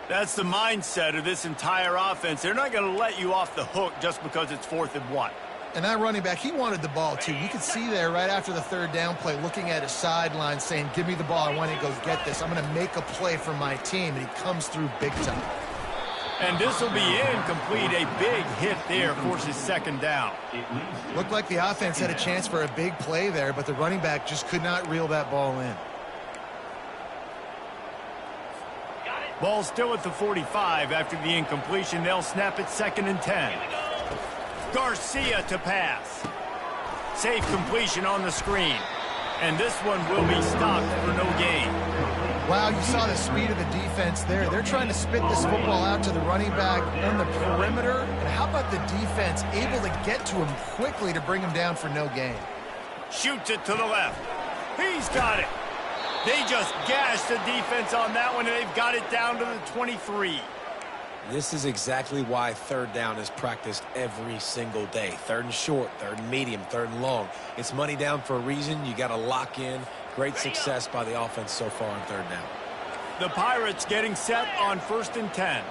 That's the mindset of this entire offense. They're not going to let you off the hook just because it's 4th and 1. And that running back, he wanted the ball, too. You could see there right after the third down play, looking at his sideline, saying, give me the ball. I want to go get this. I'm going to make a play for my team. And he comes through big time. And this will be incomplete. A big hit there forces second down. Looked like the offense had a chance for a big play there, but the running back just could not reel that ball in. Ball still at the 45 after the incompletion. They'll snap it 2nd and 10. Garcia to pass. Safe completion on the screen. And this one will be stopped for no gain. Wow, you saw the speed of the defense there. They're trying to spit this football out to the running back on the perimeter. And how about the defense able to get to him quickly to bring him down for no gain? Shoots it to the left. He's got it. They just gashed the defense on that one, and they've got it down to the 23. This is exactly why third down is practiced every single day. 3rd and short, 3rd and medium, 3rd and long. It's money down for a reason. You got to lock in. Great success by the offense so far on 3rd down. The Pirates getting set on 1st and 10.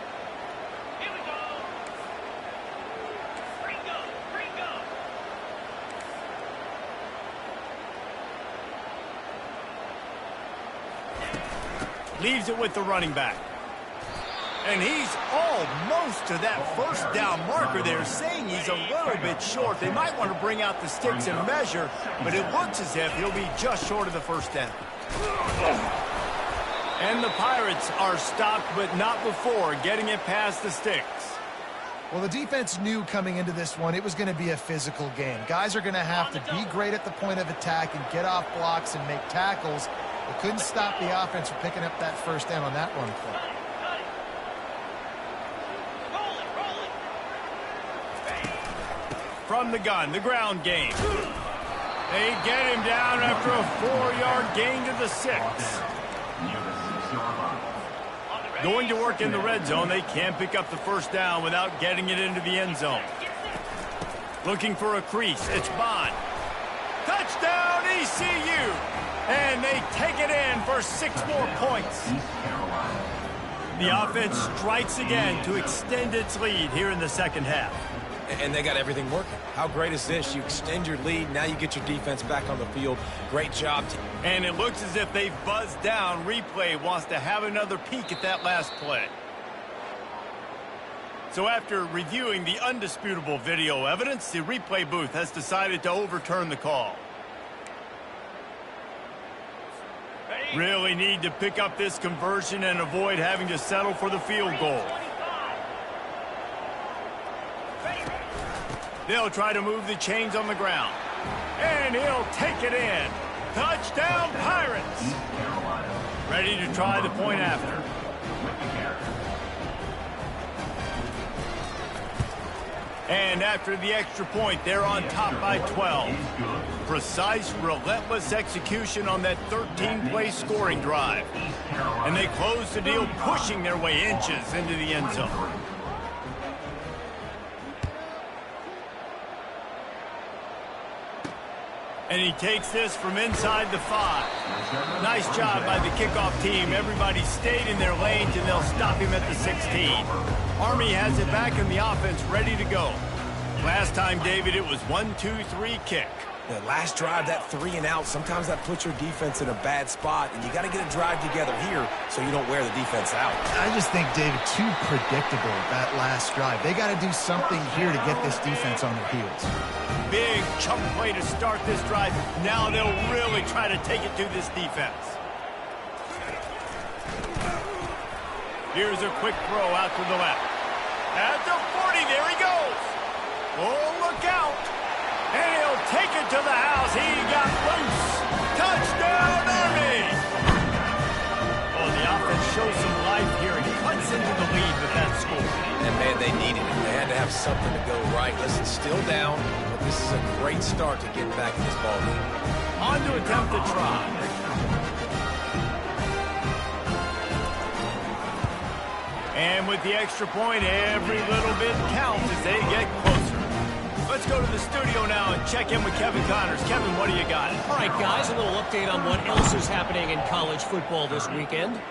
Leaves it with the running back. And he's almost to that first down marker there, saying he's a little bit short. They might want to bring out the sticks and measure, but it looks as if he'll be just short of the first down. And the Pirates are stopped, but not before getting it past the sticks. Well, the defense knew coming into this one it was going to be a physical game. Guys are going to have to be great at the point of attack and get off blocks and make tackles. They couldn't stop the offense from picking up that first down on that run play. From the gun, the ground game. They get him down after a 4-yard gain to the 6. Going to work in the red zone. They can't pick up the first down without getting it into the end zone. Looking for a crease. It's Bond. Touchdown, ECU! And they take it in for 6 more points. The offense strikes again to extend its lead here in the second half. And they got everything working. How great is this? You extend your lead. Now you get your defense back on the field. Great job. And it looks as if they've buzzed down. Replay wants to have another peek at that last play. So after reviewing the undisputable video evidence, the replay booth has decided to overturn the call. Really need to pick up this conversion and avoid having to settle for the field goal. They'll try to move the chains on the ground. And he'll take it in. Touchdown, Pirates! Ready to try the point after. And after the extra point, they're on top by 12. Precise, relentless execution on that 13-play scoring drive. And they close the deal, pushing their way inches into the end zone. And he takes this from inside the 5. Nice job by the kickoff team. Everybody stayed in their lanes, and they'll stop him at the 16. Army has it back in the offense, ready to go. Last time, David, it was 1-2-3 kick. The last drive, that 3 and out, sometimes that puts your defense in a bad spot, and you got to get a drive together here so you don't wear the defense out. I just think, David, too predictable, that last drive. They got to do something here to get this defense on their heels. Big chunk play to start this drive. Now they'll really try to take it to this defense. Here's a quick throw out to the left. At the 40, there he goes. Oh, look out. And he'll take it to the house. He got loose. Touchdown, Army! Oh, the offense shows some life here and cuts into the lead with that score. And, man, they needed it. They had to have something to go right. Listen, still down, but this is a great start to getting back in this ballgame. On to attempt the try. And with the extra point, every little bit counts as they get closer. Let's go to the studio now and check in with Kevin Connors. Kevin, what do you got? All right, guys, a little update on what else is happening in college football this weekend.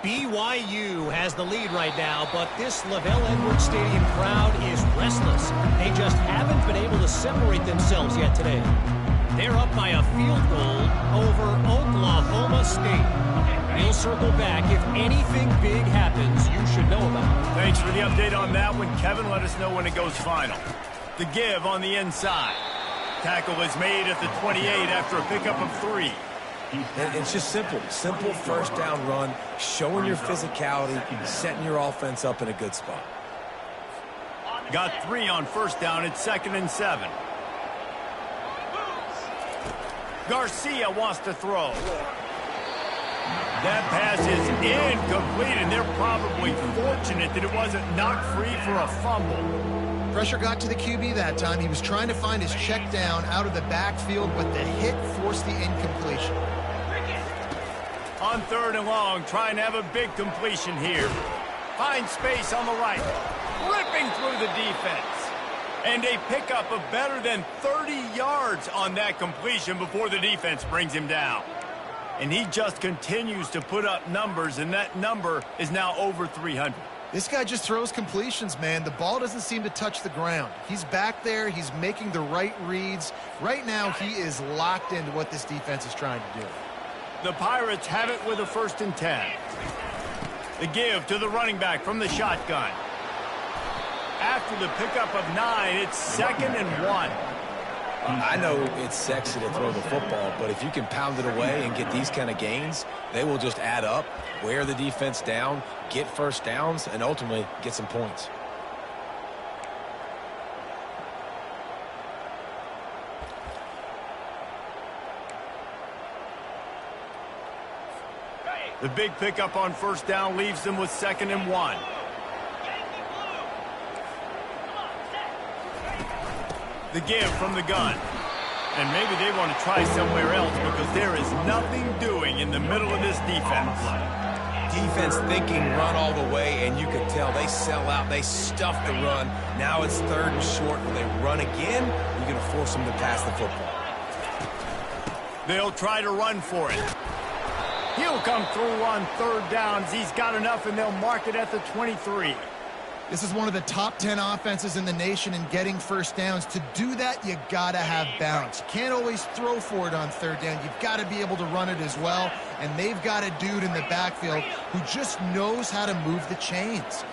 BYU has the lead right now, but this LaVell Edwards Stadium crowd is restless. They just haven't been able to separate themselves yet today. They're up by a field goal over Oklahoma State. We'll circle back. If anything big happens, you should know about it. Thanks for the update on that one, Kevin. Let us know when it goes final. The give on the inside. Tackle is made at the 28 after a pickup of 3. And it's just simple. Simple first down run, showing your physicality, setting your offense up in a good spot. Got 3 on first down. It's 2nd and 7. Garcia wants to throw. That pass is incomplete, and they're probably fortunate that it wasn't knocked free for a fumble. Pressure got to the QB that time. He was trying to find his check down out of the backfield, but the hit forced the incompletion. On 3rd and long, trying to have a big completion here. Finds space on the right. Ripping through the defense. And a pickup of better than 30 yards on that completion before the defense brings him down. And he just continues to put up numbers, and that number is now over 300. This guy just throws completions, man. The ball doesn't seem to touch the ground. He's back there. He's making the right reads. Right now, he is locked into what this defense is trying to do. The Pirates have it with a 1st and 10. The give to the running back from the shotgun. After the pickup of 9, it's 2nd and 1. I know it's sexy to throw the football, but if you can pound it away and get these kind of gains, they will just add up, wear the defense down, get first downs, and ultimately get some points. The big pickup on first down leaves them with 2nd and 1. The give from the gun. And maybe they want to try somewhere else because there is nothing doing in the middle of this defense. Defense thinking run all the way, and you can tell they sell out. They stuff the run. Now it's 3rd and short. Will they run again? You're going to force them to pass the football. They'll try to run for it. He'll come through on 3rd downs. He's got enough, and they'll mark it at the 23. This is one of the top 10 offenses in the nation in getting first downs. To do that, you got to have balance. You can't always throw for it on 3rd down. You've got to be able to run it as well. And they've got a dude in the backfield who just knows how to move the chains.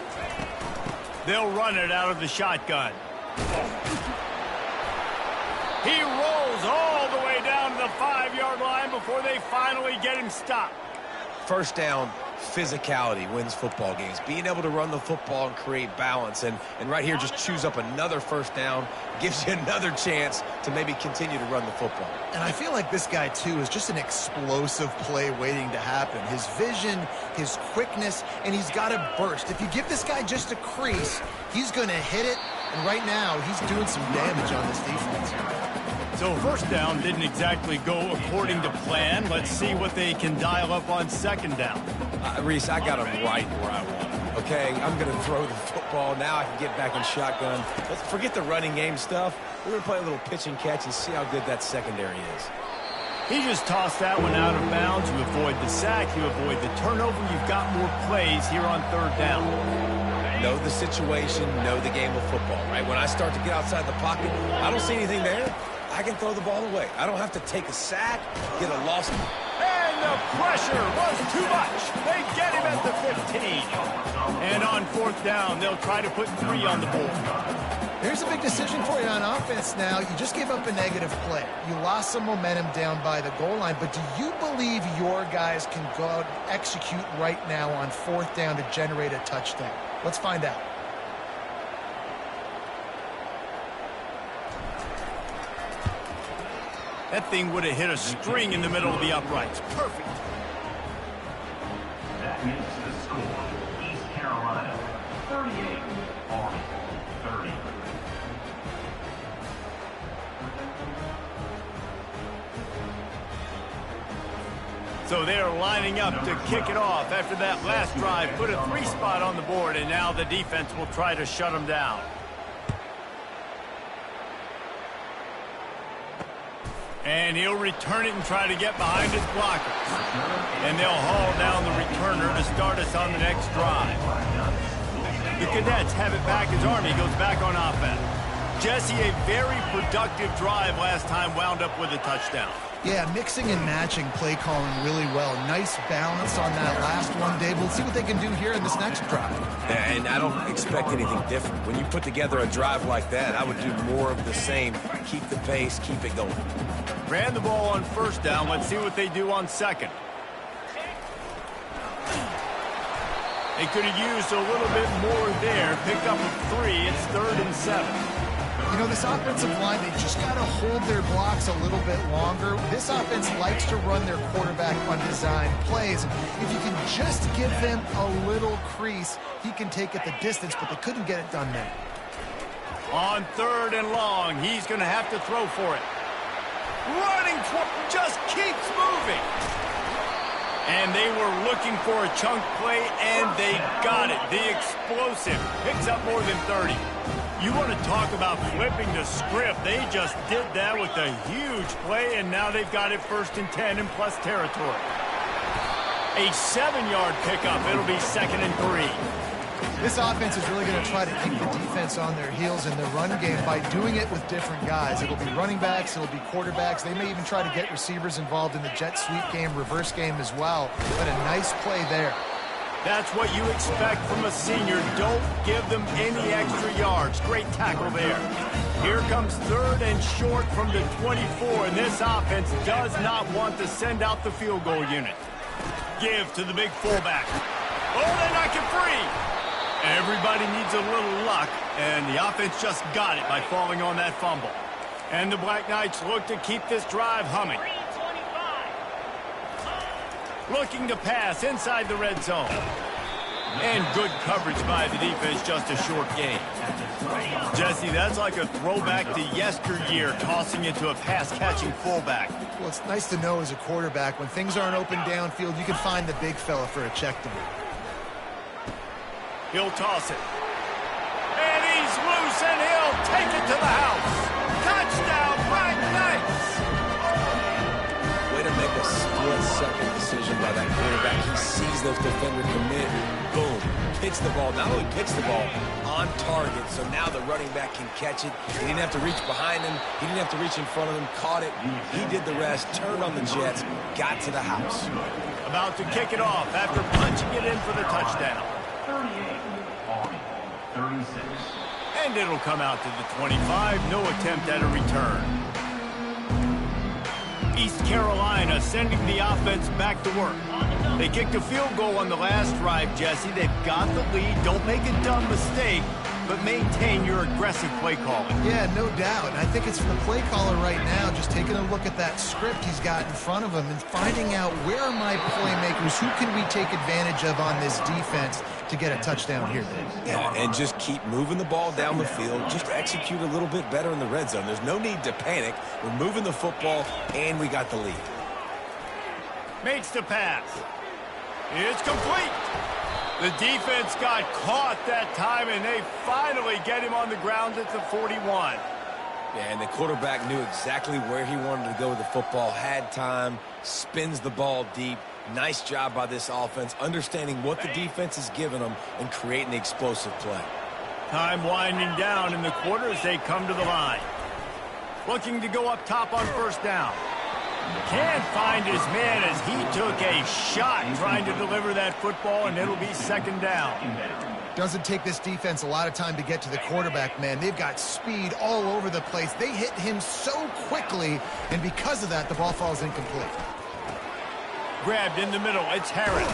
They'll run it out of the shotgun. He rolls all the way down to the 5-yard line before they finally get him stopped. First down, physicality wins football games. Being able to run the football and create balance. And right here, just choose up another first down. Gives you another chance to maybe continue to run the football. And I feel like this guy, too, is just an explosive play waiting to happen. His vision, his quickness, and he's got to burst. If you give this guy just a crease, he's going to hit it, And right now, he's doing some damage on this defense. So first down didn't exactly go according to plan. Let's see what they can dial up on second down. Reese, I got him right where I want him. Okay, I'm going to throw the football. Now I can get back in shotgun. Let's forget the running game stuff. We're going to play a little pitch and catch and see how good that secondary is. He just tossed that one out of bounds. You avoid the sack, you avoid the turnover. You've got more plays here on third down. Know the situation, know the game of football, right? When I start to get outside the pocket, I don't see anything there. I can throw the ball away. I don't have to take a sack, get a loss. And the pressure was too much. They get him at the 15. And on fourth down, they'll try to put 3 on the board. Here's a big decision for you on offense now. You just gave up a negative play. You lost some momentum down by the goal line, but do you believe your guys can go out and execute right now on fourth down to generate a touchdown? Let's find out. That thing would have hit a string in the middle of the uprights. Perfect. That makes the score. East Carolina, 38. Army, 30. So they're lining up to kick it off after that last drive. Put a 3 spot on the board, and now the defense will try to shut them down. And he'll return it and try to get behind his blockers. And they'll haul down the returner to start us on the next drive. The Cadets have it back as Army goes back on offense. Jesse, a very productive drive last time, wound up with a touchdown. Yeah, mixing and matching play calling really well. Nice balance on that last one, Dave. We'll see what they can do here in this next drive. And I don't expect anything different. When you put together a drive like that, I would do more of the same. Keep the pace, keep it going. Ran the ball on first down. Let's see what they do on second. They could have used a little bit more there. Picked up a 3. It's 3rd and 7. You know, this offensive line, they just got to hold their blocks a little bit longer. This offense likes to run their quarterback on design plays. If you can just give them a little crease, he can take it the distance, but they couldn't get it done there. On 3rd and long, he's going to have to throw for it. Running, just keeps moving. And they were looking for a chunk play, and they got it. The explosive picks up more than 30. You want to talk about flipping the script. They just did that with a huge play, and now they've got it 1st and 10 in plus territory. A 7-yard pickup. It'll be 2nd and 3. This offense is really going to try to keep the defense on their heels in the run game by doing it with different guys. It'll be running backs, it'll be quarterbacks. They may even try to get receivers involved in the jet sweep game, reverse game as well. But a nice play there. That's what you expect from a senior. Don't give them any extra yards. Great tackle there. Here comes 3rd and short from the 24, and this offense does not want to send out the field goal unit. Give to the big fullback. Oh, they knock it free. Everybody needs a little luck, and the offense just got it by falling on that fumble. And the Black Knights look to keep this drive humming. Looking to pass inside the red zone. And good coverage by the defense, just a short gain. Jesse, that's like a throwback to yesteryear, tossing it to a pass-catching fullback. Well, it's nice to know as a quarterback, when things aren't open downfield, you can find the big fella for a check down. He'll toss it. And he's loose, and he'll take it to the house. Touchdown, Black Knights! Way to make a split-second decision by that quarterback. He sees the defender commit. Boom. Hits the ball. Not only hits the ball, on target. So now the running back can catch it. He didn't have to reach behind him. He didn't have to reach in front of him. Caught it. He did the rest. Turned on the Jets. Got to the house. About to kick it off after punching it in for the touchdown. 38. Army, 36. And it'll come out to the 25. No attempt at a return. East Carolina sending the offense back to work. They kicked a field goal on the last drive, Jesse. They've got the lead. Don't make a dumb mistake. but maintain your aggressive play calling. Yeah, no doubt. And I think it's from the play caller right now, just taking a look at that script he's got in front of him and finding out where are my playmakers, who can we take advantage of on this defense to get a touchdown here. Yeah, and just keep moving the ball down the field. Just execute a little bit better in the red zone. There's no need to panic. We're moving the football, and we got the lead. Makes the pass. It's complete. The defense got caught that time, and they finally get him on the ground at the 41. Yeah, and the quarterback knew exactly where he wanted to go with the football, had time, spins the ball deep. Nice job by this offense, understanding what the defense is giving them and creating the explosive play. Time winding down in the quarter as they come to the line. Looking to go up top on first down. Can't find his man as he took a shot trying to deliver that football, and it'll be second down. Doesn't take this defense a lot of time to get to the quarterback, man. They've got speed all over the place. They hit him so quickly, and because of that, the ball falls incomplete. Grabbed in the middle, it's Harris.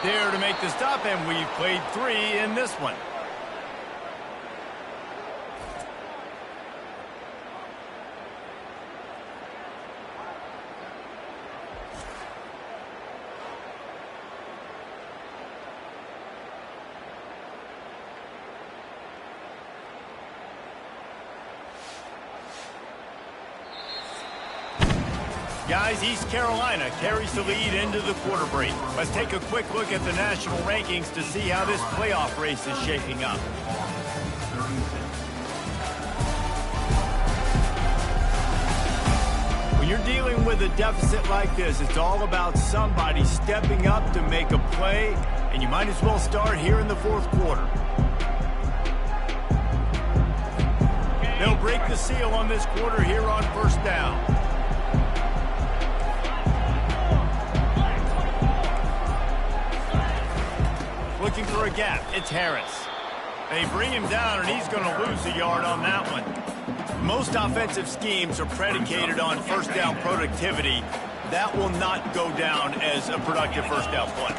There to make the stop, and we've played 3 in this one. Guys, East Carolina carries the lead into the quarter break. Let's take a quick look at the national rankings to see how this playoff race is shaping up. When you're dealing with a deficit like this, it's all about somebody stepping up to make a play, and you might as well start here in the fourth quarter. They'll break the seal on this quarter here on first down. Looking for a gap, it's Harris. They bring him down, and he's going to lose a yard on that one. Most offensive schemes are predicated on first down productivity. That will not go down as a productive first down play.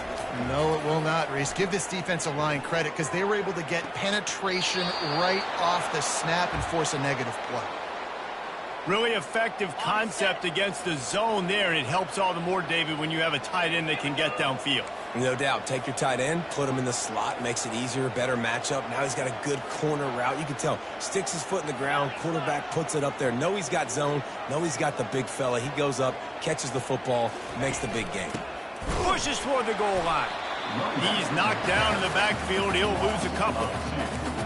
No, it will not, Reese. Give this defensive line credit because they were able to get penetration right off the snap and force a negative play. Really effective concept against the zone there, and it helps all the more, David, when you have a tight end that can get downfield. No doubt. Take your tight end, put him in the slot, makes it easier, better matchup. Now he's got a good corner route. You can tell. Sticks his foot in the ground, quarterback puts it up there. Know he's got zone, know he's got the big fella. He goes up, catches the football, makes the big game. Pushes toward the goal line. He's knocked down in the backfield. He'll lose a couple.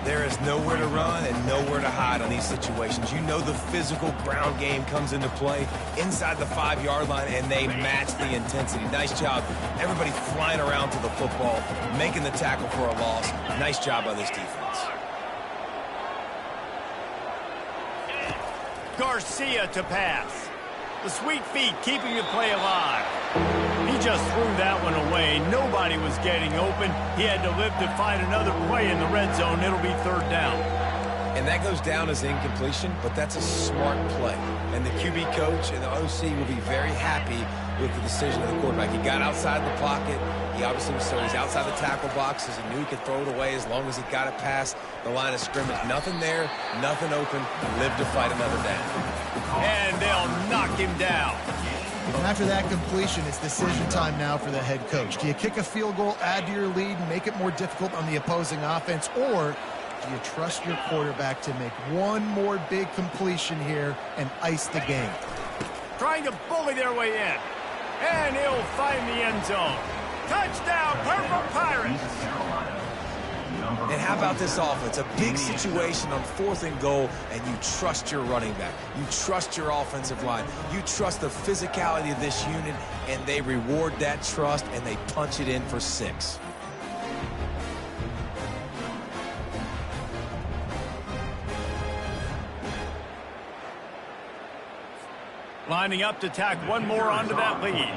There is nowhere to run and nowhere to hide on these situations. You know the physical ground game comes into play inside the 5-yard line, and they match the intensity. Nice job. Everybody flying around to the football, making the tackle for a loss. Nice job by this defense. Garcia to pass. The sweet feet keeping the play alive. He just threw that one away. Nobody was getting open. He had to live to find another play in the red zone. It'll be third down. And that goes down as incompletion, but that's a smart play. And the QB coach and the OC will be very happy with the decision of the quarterback. He got outside the pocket. He obviously was so he's outside the tackle boxes. He knew he could throw it away as long as he got it past the line of scrimmage. Nothing there, nothing open. Live to fight another down. And they'll knock him down. After that completion, it's decision time now for the head coach. Do you kick a field goal, add to your lead, and make it more difficult on the opposing offense, or do you trust your quarterback to make one more big completion here and ice the game? Trying to bully their way in. And he'll find the end zone. Touchdown, Purple Pirates! And how about this offense? A big situation on 4th and goal, and you trust your running back. You trust your offensive line. You trust the physicality of this unit, and they reward that trust, and they punch it in for 6. Lining up to tack one more onto that lead.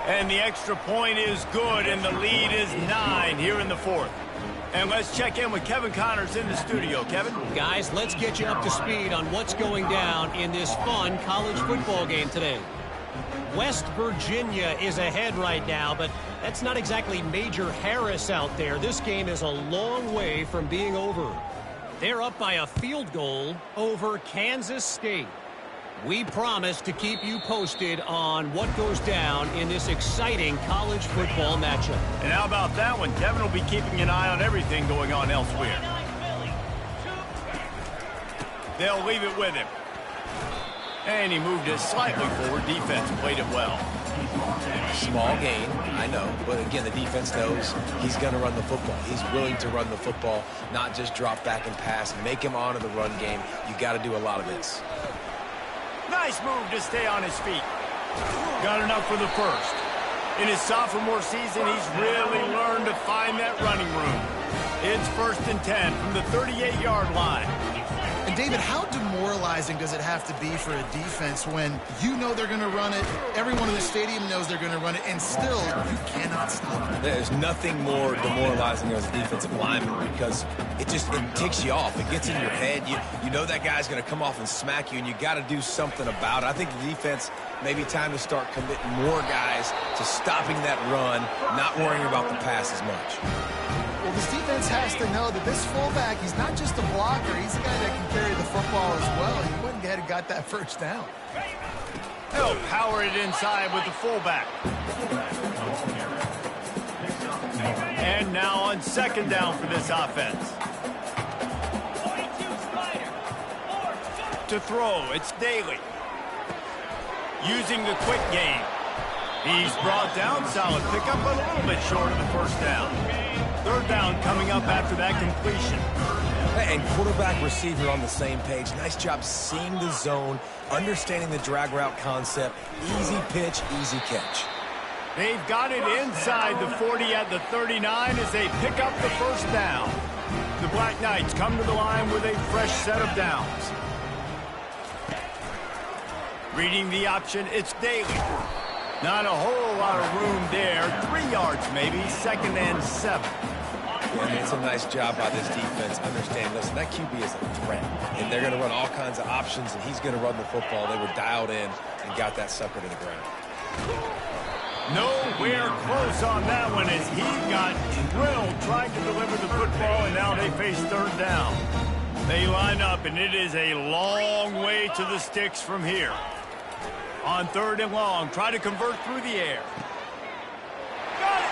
And the extra point is good, and the lead is 9 here in the fourth. And let's check in with Kevin Connors in the studio. Kevin? Guys, let's get you up to speed on what's going down in this fun college football game today. West Virginia is ahead right now, but that's not exactly Major Harris out there. This game is a long way from being over. They're up by a field goal over Kansas State. We promise to keep you posted on what goes down in this exciting college football matchup. And how about that one? Kevin will be keeping an eye on everything going on elsewhere. They'll leave it with him. And he moved it slightly forward. Defense played it well. Small gain, I know, but again, the defense knows he's going to run the football. He's willing to run the football, not just drop back and pass, make him honor the run game. You got to do a lot of this. Nice move to stay on his feet. Got enough for the first. In his sophomore season, he's really learned to find that running room. It's 1st and 10 from the 38-yard line. And David, how demoralizing does it have to be for a defense when you know they're going to run it, everyone in the stadium knows they're going to run it, and still you cannot stop it? There's nothing more demoralizing as a defensive lineman because it ticks you off. It gets in your head. You know that guy's going to come off and smack you, and you got to do something about it. I think the defense maybe time to start committing more guys to stopping that run, not worrying about the pass as much. Well, this defense has to know that this fullback, he's not just a blocker, he's a guy that can carry the football as well. He went ahead and got that first down. They'll power it inside with the fullback. And now on 2nd down for this offense. To throw, it's Daly. Using the quick game. He's brought down, solid pickup, but a little bit short of the first down. 3rd down coming up after that completion. And quarterback receiver on the same page. Nice job seeing the zone, understanding the drag route concept. Easy pitch, easy catch. They've got it inside the 40 at the 39 as they pick up the first down. The Black Knights come to the line with a fresh set of downs. Reading the option, it's Daly. Not a whole lot of room there. 3 yards maybe, 2nd and 7. And it's a nice job by this defense. Understand, listen, that QB is a threat. And they're going to run all kinds of options, and he's going to run the football. They were dialed in and got that sucker to the ground. Nowhere close on that one as he got drilled trying to deliver the football, and now they face 3rd down. They line up, and it is a long way to the sticks from here. On 3rd and long, try to convert through the air. Got it!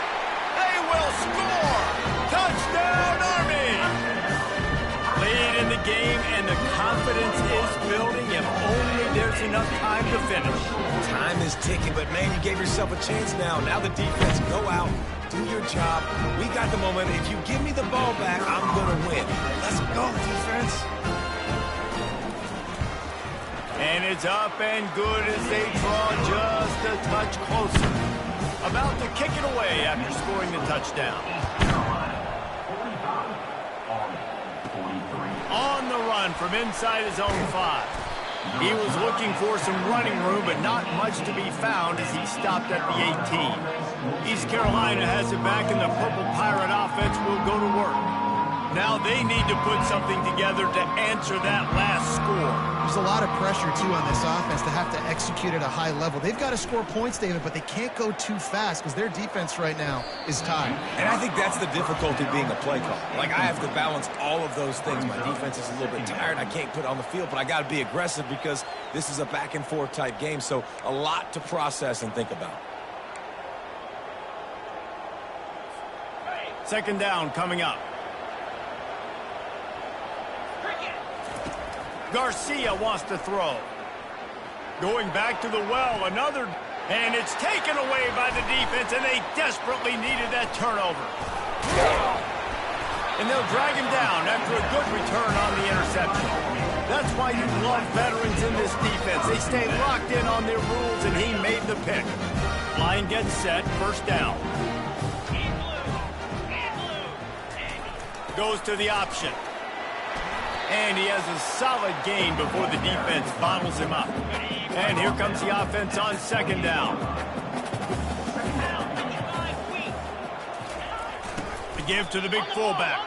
They will score! Touchdown, Army! Lead in the game, and the confidence is building if only there's enough time to finish. Time is ticking, but man, you gave yourself a chance now. Now the defense, go out, do your job. We got the momentum. If you give me the ball back, I'm going to win. Let's go, defense. And it's up and good as they draw just a touch closer. About to kick it away after scoring the touchdown. On the run from inside his own 5. He was looking for some running room, but not much to be found as he stopped at the 18. East Carolina has it back, and the Purple Pirate offense will go to work. Now they need to put something together to answer that last score. There's a lot of pressure, too, on this offense to have to execute at a high level. They've got to score points, David, but they can't go too fast because their defense right now is tired. And I think that's the difficulty being a play call. Like, I have to balance all of those things. My defense is a little bit tired. I can't put it on the field, but I got to be aggressive because this is a back-and-forth type game, so a lot to process and think about. 2nd down coming up. Garcia wants to throw. Going back to the well, another, and it's taken away by the defense, and they desperately needed that turnover. And they'll drag him down after a good return on the interception. That's why you love veterans in this defense. They stay locked in on their rules, and he made the pick. Line gets set, 1st down. Goes to the option. And he has a solid gain before the defense bottles him up. And here comes the offense on 2nd down. The give to the big fullback.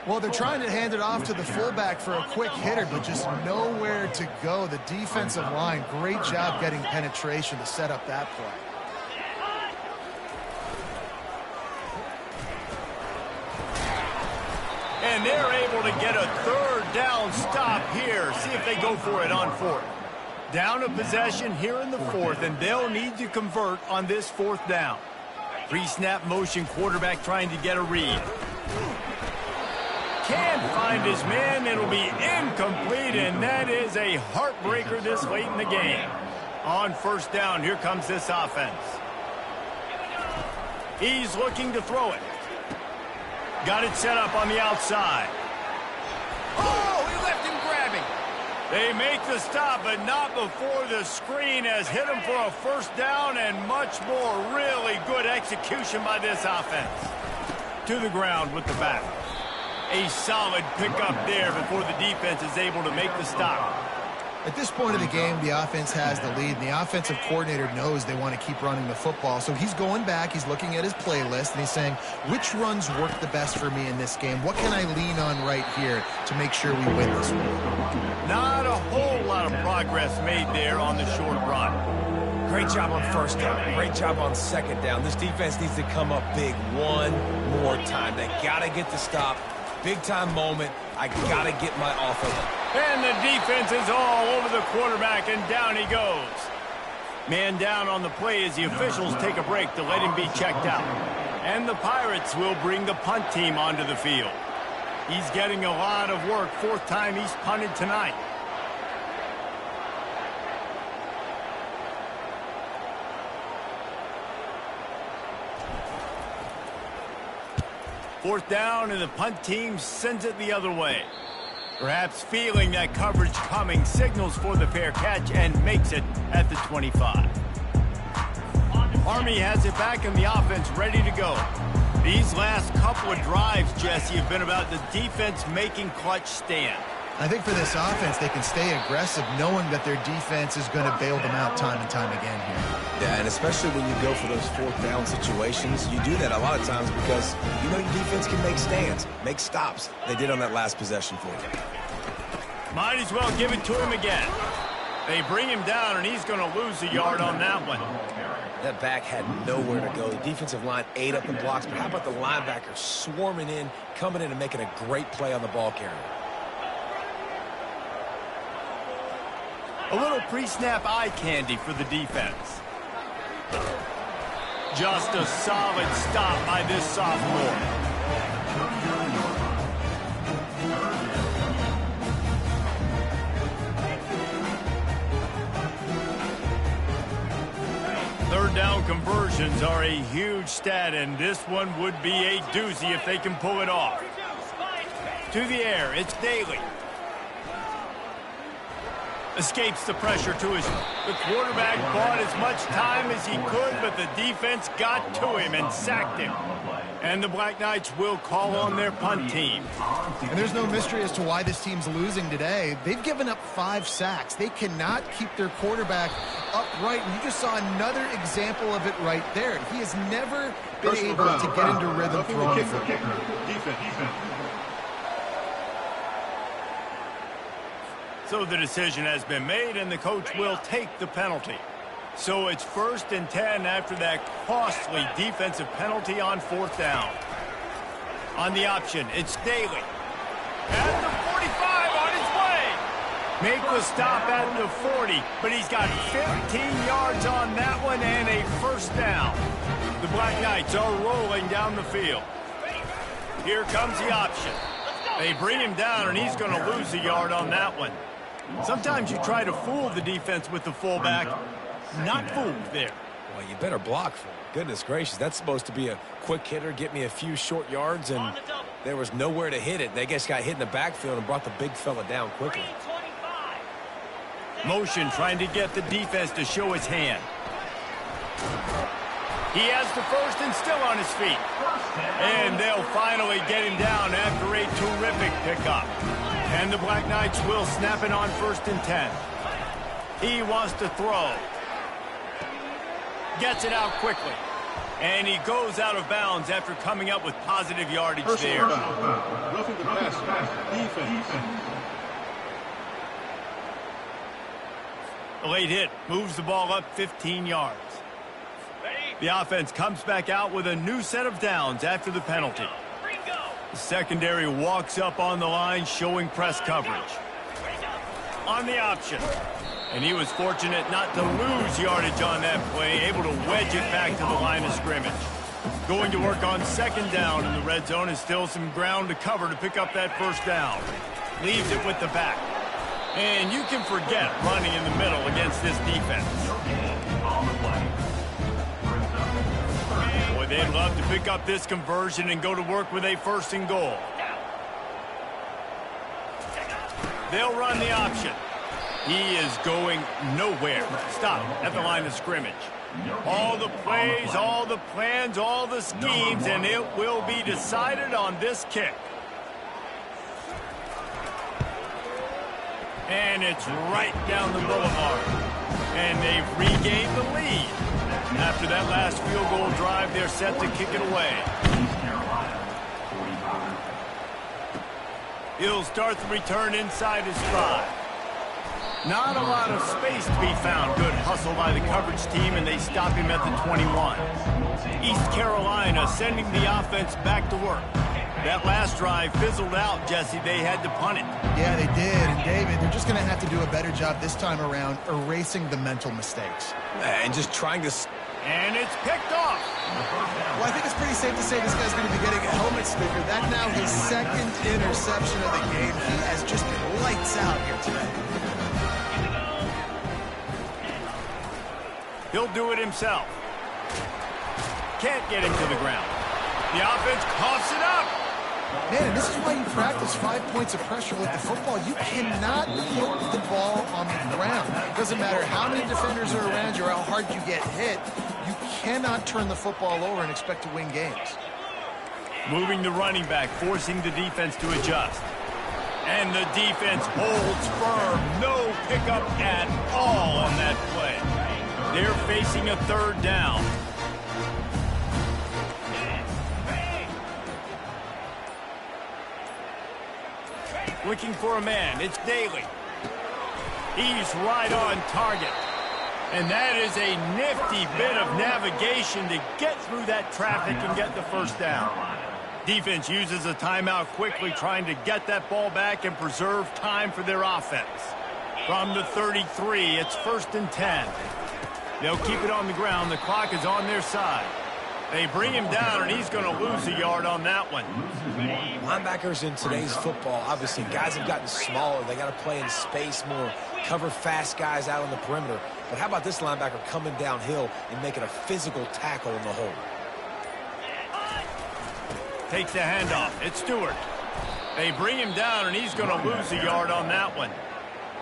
Well, they're trying to hand it off to the fullback for a quick hitter, but just nowhere to go. The defensive line, great job getting penetration to set up that play. And they're able to get a third down stop here. See if they go for it on fourth. Down a possession here in the fourth, and they'll need to convert on this fourth down. Pre-snap motion, quarterback trying to get a read. Can't find his man. It'll be incomplete, and that is a heartbreaker this late in the game. On first down, here comes this offense. He's looking to throw it. Got it set up on the outside. Oh, he left him grabbing. They make the stop, but not before the screen has hit him for a first down, and much more. Really good execution by this offense. To the ground with the back. A solid pickup there before the defense is able to make the stop. At this point of the game, the offense has the lead, and the offensive coordinator knows they want to keep running the football. So he's going back, he's looking at his playlist, and he's saying, which runs work the best for me in this game? What can I lean on right here to make sure we win this one? Not a whole lot of progress made there on the short run. Great job on first down. Great job on second down. This defense needs to come up big one more time. They got to get the stop. Big-time moment. I got to get my offense. And the defense is all over the quarterback, and down he goes. Man down on the play as the officials take a break to let him be checked out. And the Pirates will bring the punt team onto the field. He's getting a lot of work. Fourth time he's punted tonight. Fourth down, and the punt team sends it the other way. Perhaps feeling that coverage coming, signals for the fair catch and makes it at the 25. Army has it back in the offense, ready to go. These last couple of drives, Jesse, have been about the defense making clutch stand. I think for this offense, they can stay aggressive knowing that their defense is going to bail them out time and time again here. Yeah, and especially when you go for those fourth down situations, you do that a lot of times because you know your defense can make stands, make stops. They did on that last possession for you. Might as well give it to him again. They bring him down, and he's going to lose a yard on that one. That back had nowhere to go. The defensive line ate up the blocks, but how about the linebacker swarming in, coming in and making a great play on the ball carrier? A little pre-snap eye candy for the defense. Just a solid stop by this sophomore. Third down conversions are a huge stat, and this one would be a doozy if they can pull it off. To the air, it's Daly. Escapes the pressure to his... The quarterback bought as much time as he could, but the defense got to him and sacked him. And the Black Knights will call on their punt team. And there's no mystery as to why this team's losing today. They've given up 5 sacks. They cannot keep their quarterback upright. And you just saw another example of it right there. He has never been able to get into rhythm throwing the football. Defense. So the decision has been made, and the coach will take the penalty. So it's 1st and 10 after that costly defensive penalty on 4th down. On the option, it's Daly. At the 45 on his way. Make the stop at the 40, but he's got 15 yards on that one and a first down. The Black Knights are rolling down the field. Here comes the option. They bring him down, and he's going to lose a yard on that one. Sometimes you try to fool the defense with the fullback. Not fooled there. Well, you better block for it. Goodness gracious, that's supposed to be a quick hitter, get me a few short yards, and there was nowhere to hit it. They just got hit in the backfield and brought the big fella down quickly. Motion trying to get the defense to show his hand. He has the first and still on his feet. And they'll finally get him down after a terrific pickup. And the Black Knights will snap it on 1st and 10. He wants to throw. Gets it out quickly. And he goes out of bounds after coming up with positive yardage Personal there. foul. Roughing the passer. Defense. A late hit moves the ball up 15 yards. The offense comes back out with a new set of downs after the penalty. The secondary walks up on the line, showing press coverage. On the option. And he was fortunate not to lose yardage on that play, able to wedge it back to the line of scrimmage. Going to work on second down in the red zone is still some ground to cover to pick up that first down. Leaves it with the back. And you can forget running in the middle against this defense. Boy, they'd love to pick up this conversion and go to work with a 1st and goal. They'll run the option. He is going nowhere. Stop at the line of scrimmage. All the plays, all the plans, all the schemes, and it will be decided on this kick. And it's right down the boulevard. And they've regained the lead. After that last field goal drive, they're set to kick it away. He'll start the return inside his 5. Not a lot of space to be found. Good hustle by the coverage team, and they stop him at the 21. East Carolina sending the offense back to work. That last drive fizzled out, Jesse. They had to punt it. Yeah, they did. And, David, they're just going to have to do a better job this time around erasing the mental mistakes. And just trying to... And it's picked off. Well, I think it's pretty safe to say this guy's going to be getting a helmet sticker. That's now his 2nd interception of the game. He has just been lights out here today. He'll do it himself. Can't get him to the ground. The offense coughs it up. Man, and this is why you practice 5 points of pressure with the football. You cannot put the ball on the ground. It doesn't matter how many defenders are around you or how hard you get hit. You cannot turn the football over and expect to win games. Moving the running back, forcing the defense to adjust. And the defense holds firm. No pickup at all on that play. They're facing a 3rd down. Looking for a man. It's Daly. He's right on target. And that is a nifty bit of navigation to get through that traffic and get the first down. Defense uses a timeout quickly, trying to get that ball back and preserve time for their offense. From the 33, it's 1st and 10. They'll keep it on the ground. The clock is on their side. They bring him down, and he's going to lose a yard on that one. Linebackers in today's football, obviously, guys have gotten smaller. They got to play in space more, cover fast guys out on the perimeter. But how about this linebacker coming downhill and making a physical tackle in the hole? Takes the handoff. It's Stewart. They bring him down, and he's going to lose a yard on that one.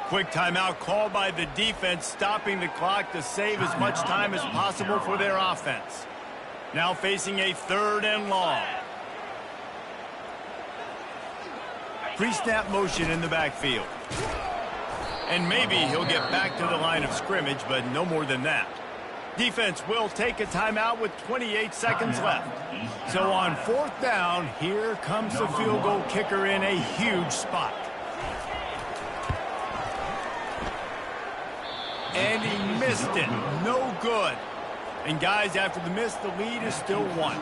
Quick timeout called by the defense, stopping the clock to save as much time as possible for their offense. Now facing a 3rd and long. Pre-snap motion in the backfield. And maybe he'll get back to the line of scrimmage, but no more than that. Defense will take a timeout with 28 seconds left. So on 4th down, here comes the field goal kicker in a huge spot. And he missed it. No good. And guys, after the miss, the lead is still 1.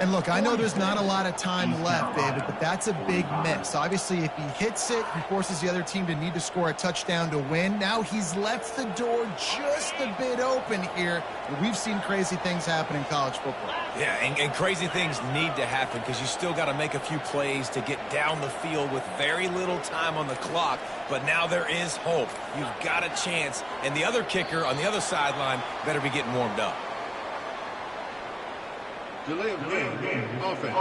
And look, I know there's not a lot of time left, David, but that's a big miss. Obviously, if he hits it, he forces the other team to need to score a touchdown to win. Now he's left the door just a bit open here. We've seen crazy things happen in college football. Yeah, and crazy things need to happen because you still got to make a few plays to get down the field with very little time on the clock. But now there is hope. You've got a chance. And the other kicker on the other sideline better be getting warmed up. Delay of game. Offense.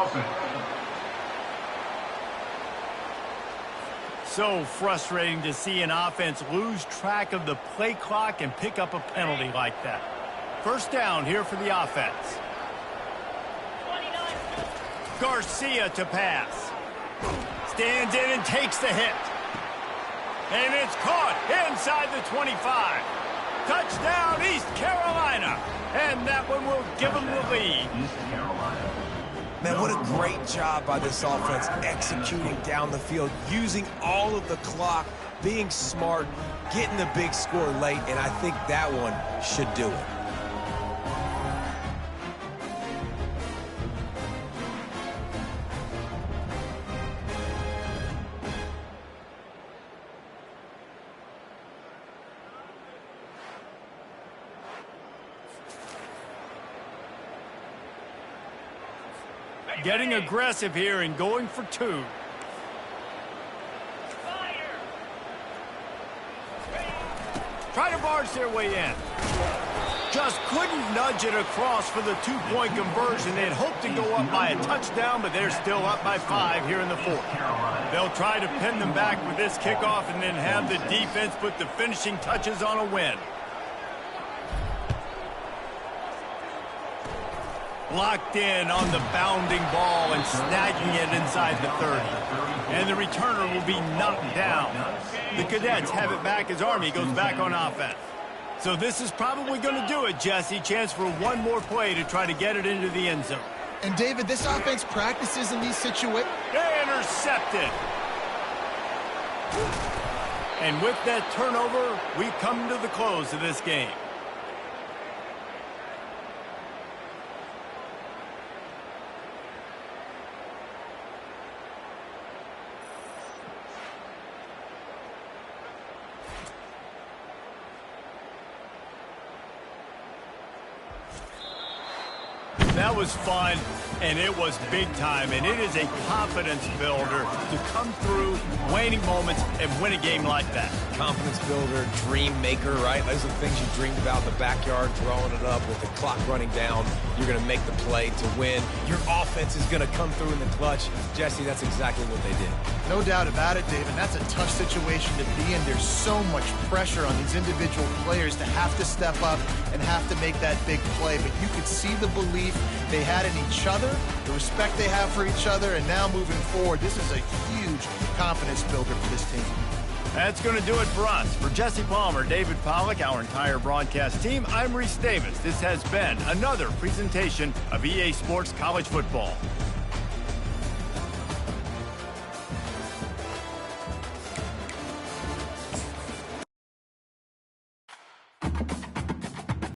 So frustrating to see an offense lose track of the play clock and pick up a penalty like that. First down here for the offense. Garcia to pass. Stands in and takes the hit. And it's caught inside the 25. Touchdown, East Carolina. And that one will give them the lead. East Carolina. Man, what a great job by this offense executing down the field, using all of the clock, being smart, getting the big score late, and I think that one should do it. Getting aggressive here and going for two. Try to barge their way in. Just couldn't nudge it across for the two-point conversion. They'd hoped to go up by a touchdown, but they're still up by 5 here in the fourth. They'll try to pin them back with this kickoff and then have the defense put the finishing touches on a win. Locked in on the bounding ball and snagging it inside the 30. And the returner will be knocked down. The Cadets have it back as Army goes back on offense. So this is probably going to do it, Jesse. Chance for one more play to try to get it into the end zone. And David, this offense practices in these situations. Intercepted. And with that turnover, we come to the close of this game. That was fun, and it was big time, and it is a confidence builder to come through waning moments and win a game like that. Confidence builder, dream maker, right? Those are the things you dreamed about in the backyard, throwing it up with the clock running down. You're going to make the play to win. Your offense is going to come through in the clutch. Jesse, that's exactly what they did. No doubt about it, David. That's a tough situation to be in. There's so much pressure on these individual players to have to step up and have to make that big play. But you could see the belief they had in each other, the respect they have for each other, and now moving forward, this is a huge confidence builder for this team. That's going to do it for us. For Jesse Palmer, David Pollack, our entire broadcast team, I'm Reese Davis. This has been another presentation of EA Sports College Football.